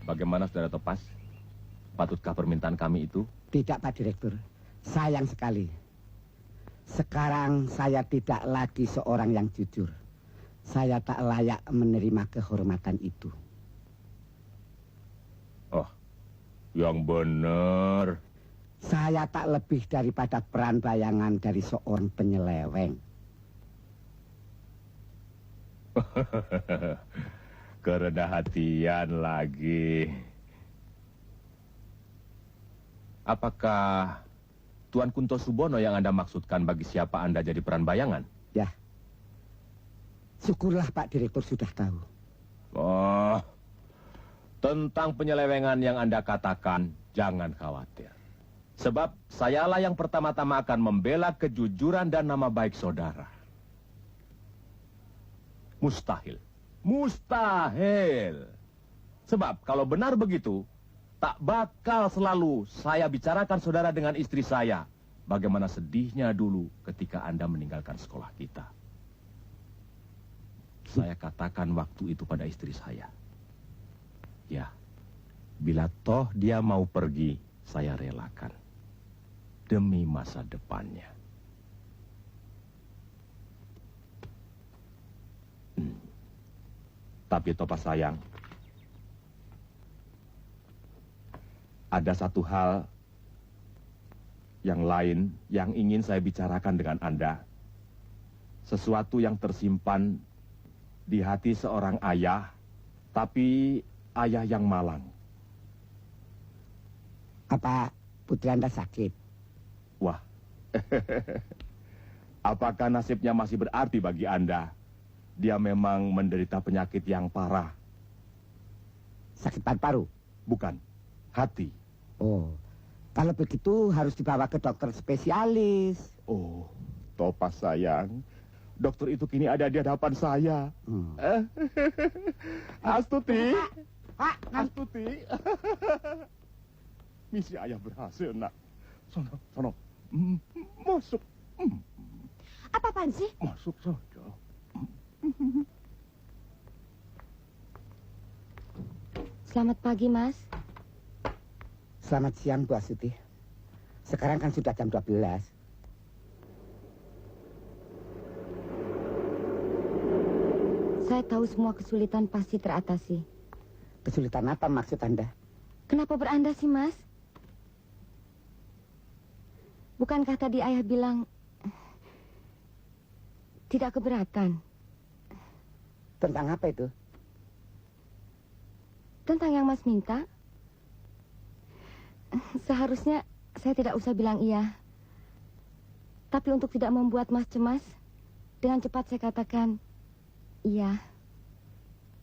Bagaimana, Saudara Topas? Patutkah permintaan kami itu? Tidak, Pak Direktur. Sayang sekali. Sekarang saya tidak lagi seorang yang jujur. Saya tak layak menerima kehormatan itu. Oh, yang benar. Saya tak lebih daripada peran bayangan dari seorang penyeleweng. Kerendah hatian lagi. Apakah Tuan Kunto Subono yang Anda maksudkan bagi siapa Anda jadi peran bayangan? Ya. Syukurlah Pak Direktur sudah tahu. Oh, tentang penyelewengan yang Anda katakan, jangan khawatir. Sebab sayalah yang pertama-tama akan membela kejujuran dan nama baik saudara. Mustahil. Mustahil. Sebab kalau benar begitu, tak bakal selalu saya bicarakan saudara dengan istri saya. Bagaimana sedihnya dulu ketika Anda meninggalkan sekolah kita. Saya katakan waktu itu pada istri saya. Ya, bila toh dia mau pergi, saya relakan. Demi masa depannya. Tapi Topas sayang, ada satu hal yang lain yang ingin saya bicarakan dengan Anda. Sesuatu yang tersimpan di hati seorang ayah, tapi ayah yang malang. Apa putri Anda sakit? Wah, apakah nasibnya masih berarti bagi Anda? Dia memang menderita penyakit yang parah. Sakit paru-paru? Bukan, hati. Oh, kalau begitu harus dibawa ke dokter spesialis. Oh, Topas sayang, dokter itu kini ada di hadapan saya. Astuti, Pak, Astuti. Misi ayah berhasil, nak. Sono. Masuk. Apa-apaan sih? Masuk saja. Selamat pagi, Mas. Selamat siang, Bu Astuti. Sekarang kan sudah jam 12. Saya tahu semua kesulitan pasti teratasi. Kesulitan apa maksud Anda? Kenapa beranda sih, Mas? Bukankah tadi ayah bilang tidak keberatan? Tentang apa itu? Tentang yang Mas minta. Seharusnya saya tidak usah bilang iya. Tapi untuk tidak membuat Mas cemas, dengan cepat saya katakan iya.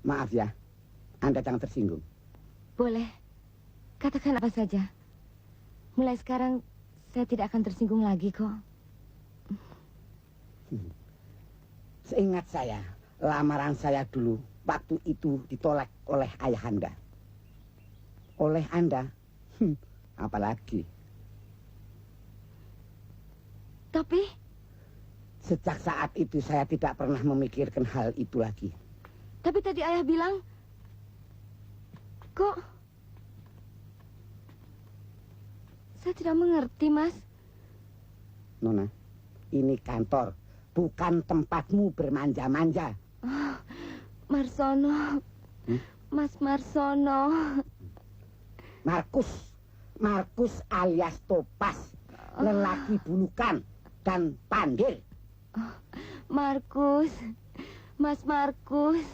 Maaf ya, Anda jangan tersinggung. Boleh. Katakan apa saja. Mulai sekarang saya tidak akan tersinggung lagi kok. Seingat saya, lamaran saya dulu waktu itu ditolak oleh ayah Anda. Oleh Anda? Apalagi. Tapi? Sejak saat itu saya tidak pernah memikirkan hal itu lagi. Tapi tadi ayah bilang, kok? Saya tidak mengerti, Mas. Nona, ini kantor, bukan tempatmu bermanja-manja. Oh, Marsono. Mas Marsono. Markus alias Topas, lelaki bulukan dan pandil. Oh, Markus. Mas Markus.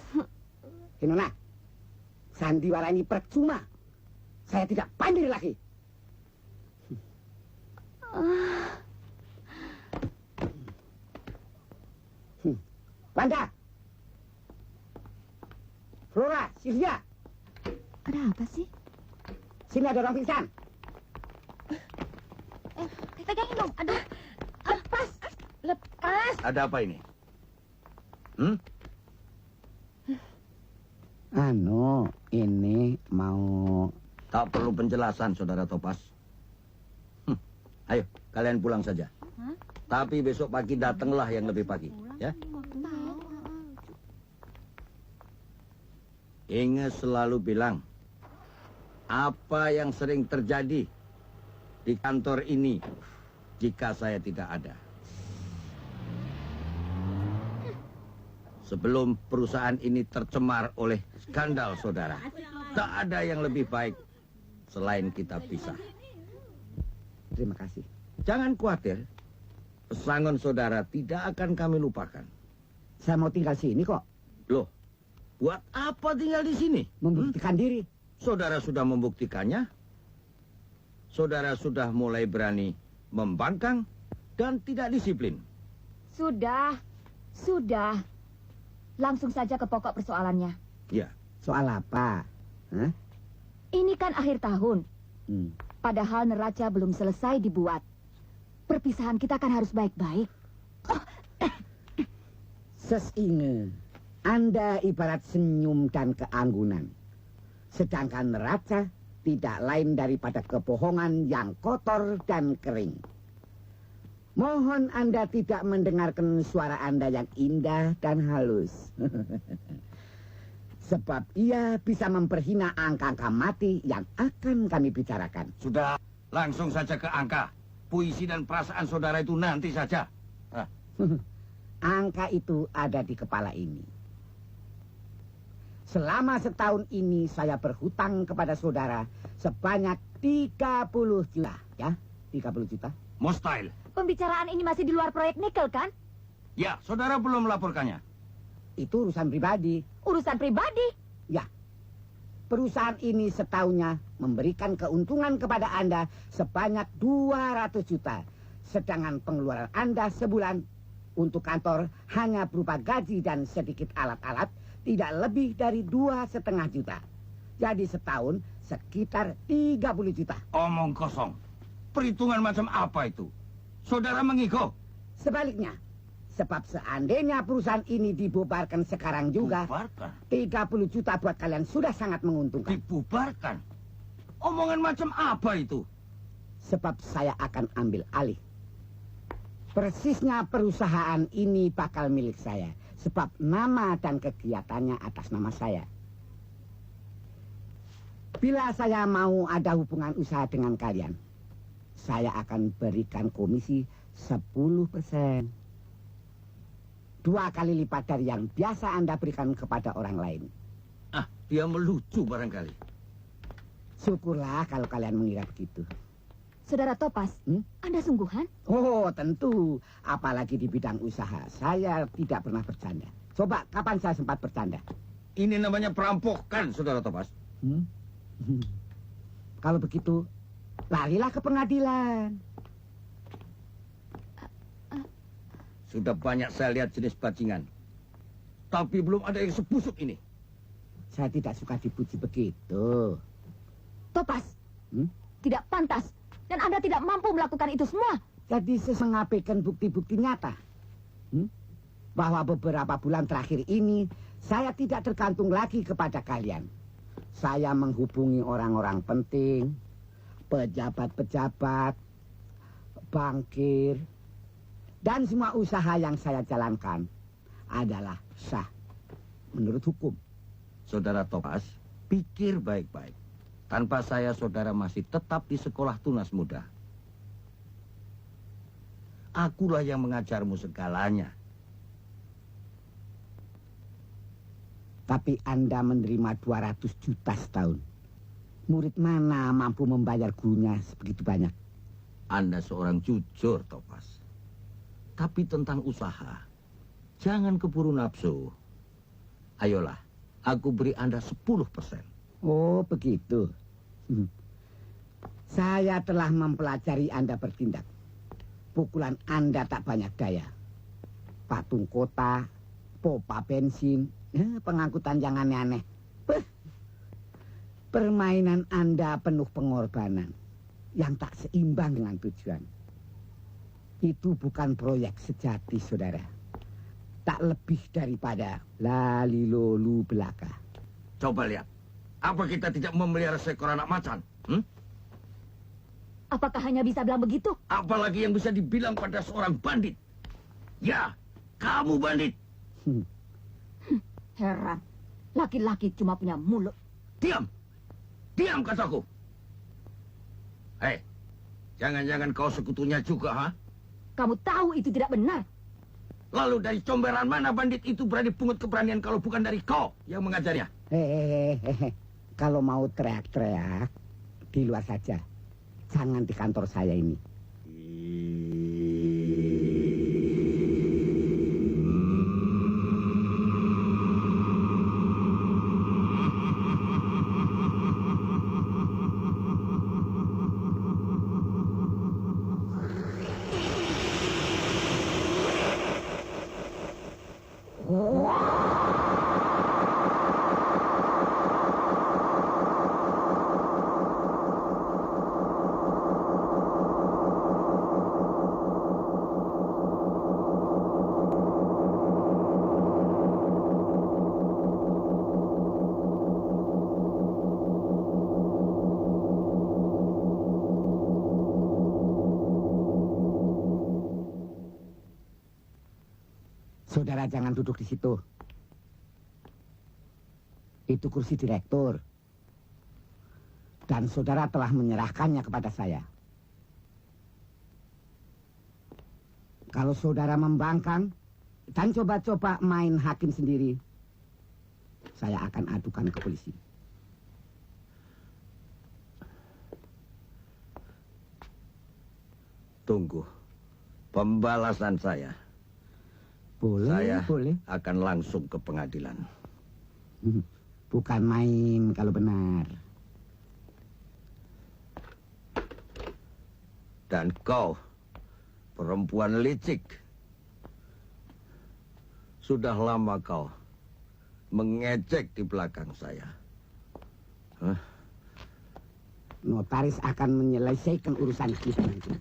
Nona, sandiwara ini percuma. Saya tidak pandil lagi. Wanda, Flora, Sylvia. Ada apa sih? Sini ada orang pingsan. Pegangin dong. Aduh, lepas. Lepas. Ada apa ini? Ini mau... Tak perlu penjelasan, Saudara Topas. Ayo, kalian pulang saja. Tapi besok pagi datanglah yang lebih pagi, ya? Inge selalu bilang, apa yang sering terjadi di kantor ini jika saya tidak ada. Sebelum perusahaan ini tercemar oleh skandal, saudara, tak ada yang lebih baik selain kita pisah. Terima kasih. Jangan khawatir, pesangon saudara tidak akan kami lupakan. Saya mau tinggal sini kok. Loh, buat apa tinggal di sini? Membuktikan diri. Saudara sudah membuktikannya. Saudara sudah mulai berani membangkang dan tidak disiplin. Sudah. Langsung saja ke pokok persoalannya. Ya. Soal apa? Hah? Ini kan akhir tahun. Padahal neraca belum selesai dibuat. Perpisahan kita kan harus baik-baik. Inge, Anda ibarat senyum dan keanggunan. Sedangkan neraca tidak lain daripada kebohongan yang kotor dan kering. Mohon Anda tidak mendengarkan suara Anda yang indah dan halus. Sebab ia bisa memperhina angka-angka mati yang akan kami bicarakan. Sudah, langsung saja ke angka. Puisi dan perasaan saudara itu nanti saja. Angka itu ada di kepala ini. Selama setahun ini saya berhutang kepada saudara sebanyak 30 juta. Ya, 30 juta. Mustahil. Pembicaraan ini masih di luar proyek nikel, kan? Ya, saudara belum melaporkannya. Itu urusan pribadi. Urusan pribadi? Ya. Perusahaan ini setahunnya memberikan keuntungan kepada Anda sebanyak 200 juta. Sedangkan pengeluaran Anda sebulan untuk kantor hanya berupa gaji dan sedikit alat-alat tidak lebih dari 2,5 juta. Jadi setahun sekitar 30 juta. Omong kosong. Perhitungan macam apa itu? Saudara mengigo. Sebaliknya, sebab seandainya perusahaan ini dibubarkan sekarang juga, 30 juta buat kalian sudah sangat menguntungkan. Dibubarkan? Omongan macam apa itu? Sebab saya akan ambil alih. Persisnya perusahaan ini bakal milik saya. Sebab nama dan kegiatannya atas nama saya. Bila saya mau ada hubungan usaha dengan kalian, saya akan berikan komisi 10%. 2 kali lipat dari yang biasa Anda berikan kepada orang lain. Dia melucu barangkali. Syukurlah kalau kalian mengira begitu. Saudara Topas, Anda sungguhan? Oh, tentu. Apalagi di bidang usaha. Saya tidak pernah bercanda. Coba, kapan saya sempat bercanda? Ini namanya perampokan, Saudara Topas. Kalau begitu, larilah ke pengadilan. Sudah banyak saya lihat jenis bajingan. Tapi belum ada yang sebusuk ini. Saya tidak suka dipuji begitu. Topas, tidak pantas. Dan Anda tidak mampu melakukan itu semua. Jadi saya mengabaikan bukti-bukti nyata. Bahwa beberapa bulan terakhir ini, saya tidak tergantung lagi kepada kalian. Saya menghubungi orang-orang penting, pejabat-pejabat, bankir, dan semua usaha yang saya jalankan adalah sah menurut hukum. Saudara Topas, pikir baik-baik. Tanpa saya, saudara masih tetap di sekolah tunas muda. Akulah yang mengajarmu segalanya. Tapi Anda menerima 200 juta setahun. Murid mana mampu membayar gurunya sebegitu banyak? Anda seorang jujur, Topas. Tapi tentang usaha, jangan keburu nafsu. Ayolah, aku beri Anda 10%. Oh, begitu. Saya telah mempelajari Anda bertindak. Pukulan Anda tak banyak daya. Patung kota, pompa bensin, pengangkutan yang aneh-aneh. Permainan Anda penuh pengorbanan yang tak seimbang dengan tujuan. Itu bukan proyek sejati, saudara. Tak lebih daripada lalilolu belaka. Coba lihat. Apa kita tidak memelihara seekor anak macan? Apakah hanya bisa bilang begitu? Apalagi yang bisa dibilang pada seorang bandit. Ya, kamu bandit. Heran. Laki-laki cuma punya mulut. Diam. Diam, kataku. Hei, jangan-jangan kau sekutunya juga, ha? Kamu tahu itu tidak benar. Lalu dari comberan mana bandit itu berani pungut keberanian kalau bukan dari kau yang mengajarnya? Hehehe. Kalau mau teriak-teriak, di luar saja. Jangan di kantor saya ini. Saudara jangan duduk di situ. Itu kursi direktur. Dan saudara telah menyerahkannya kepada saya. Kalau saudara membangkang dan coba-coba main hakim sendiri, saya akan adukan ke polisi. Tunggu pembalasan saya. Boleh, saya boleh. Akan langsung ke pengadilan. Bukan main kalau benar. Dan kau, perempuan licik. Sudah lama kau mengejek di belakang saya. Notaris akan menyelesaikan urusan kita nanti.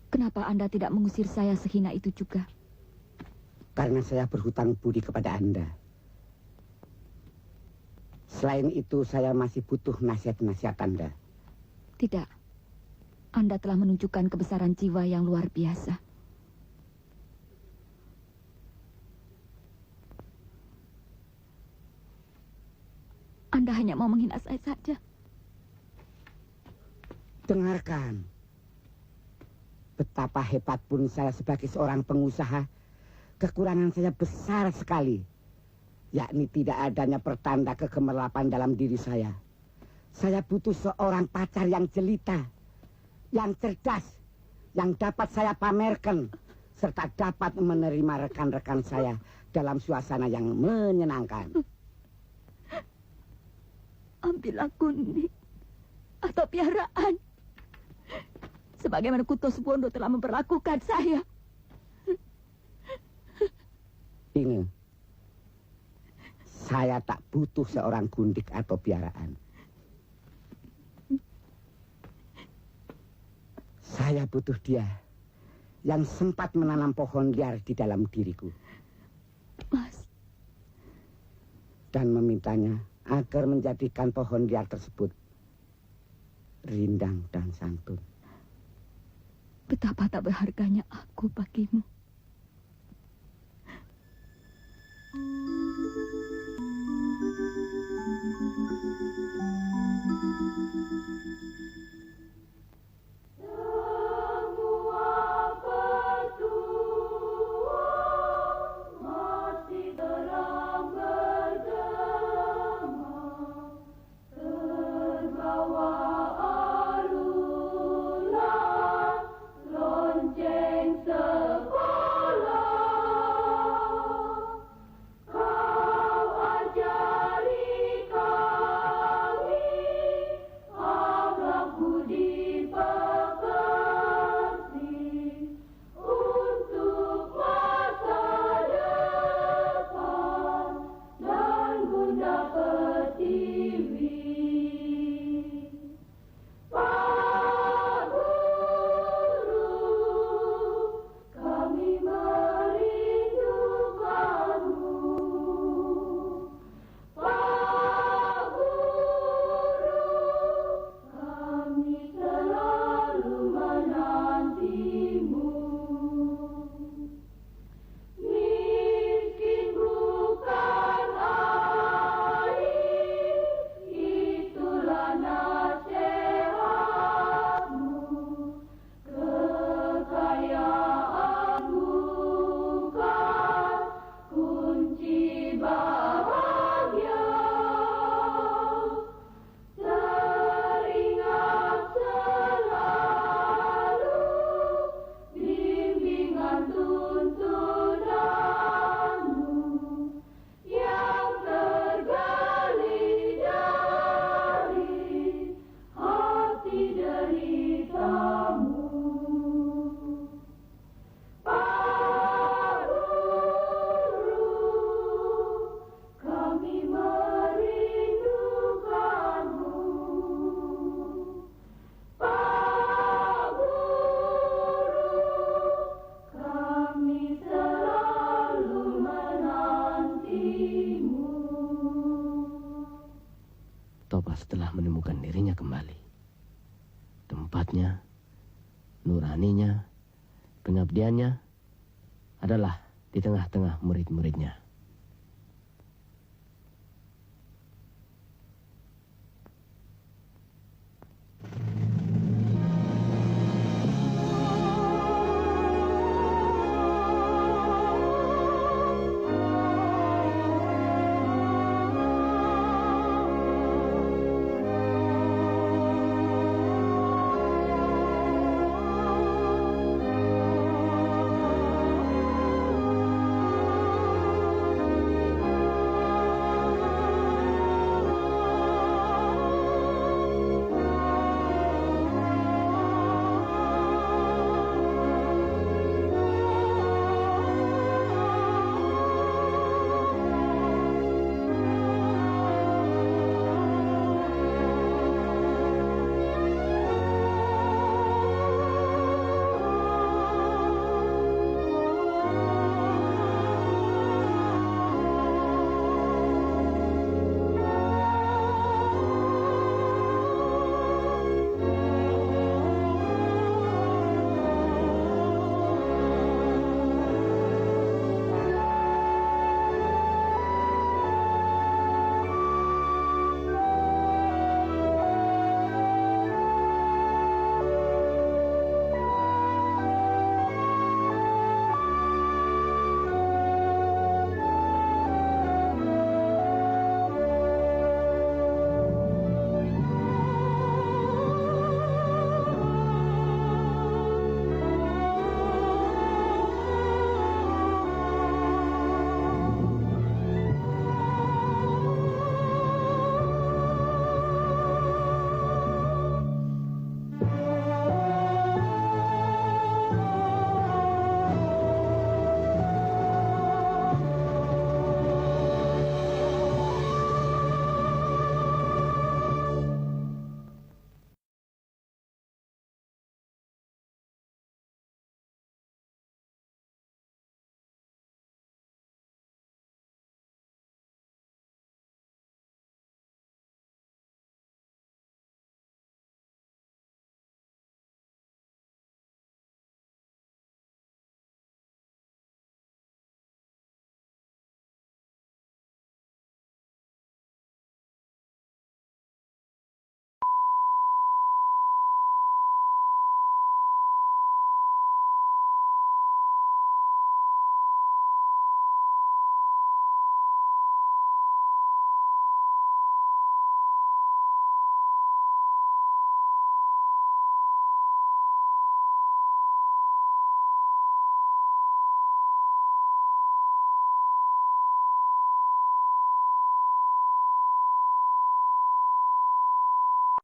Kenapa Anda tidak mengusir saya sehina itu juga? Karena saya berhutang budi kepada Anda. Selain itu, saya masih butuh nasihat-nasihat Anda. Tidak. Anda telah menunjukkan kebesaran jiwa yang luar biasa. Anda hanya mau menghina saya saja. Dengarkan. Betapa hebat pun saya sebagai seorang pengusaha, kekurangan saya besar sekali. Yakni tidak adanya pertanda kegemerlapan dalam diri saya. Saya butuh seorang pacar yang jelita, yang cerdas, yang dapat saya pamerkan, serta dapat menerima rekan-rekan saya dalam suasana yang menyenangkan. Ambillah Kundi atau piaraan. Sebagaimana Kutosbondo telah memperlakukan saya. Ingat, saya tak butuh seorang gundik atau piaraan. Saya butuh dia yang sempat menanam pohon liar di dalam diriku. Mas. Dan memintanya agar menjadikan pohon liar tersebut rindang dan santun. Betapa tak berharganya aku bagimu. Setelah menemukan dirinya kembali, tempatnya, nuraninya, pengabdiannya adalah di tengah-tengah murid-muridnya.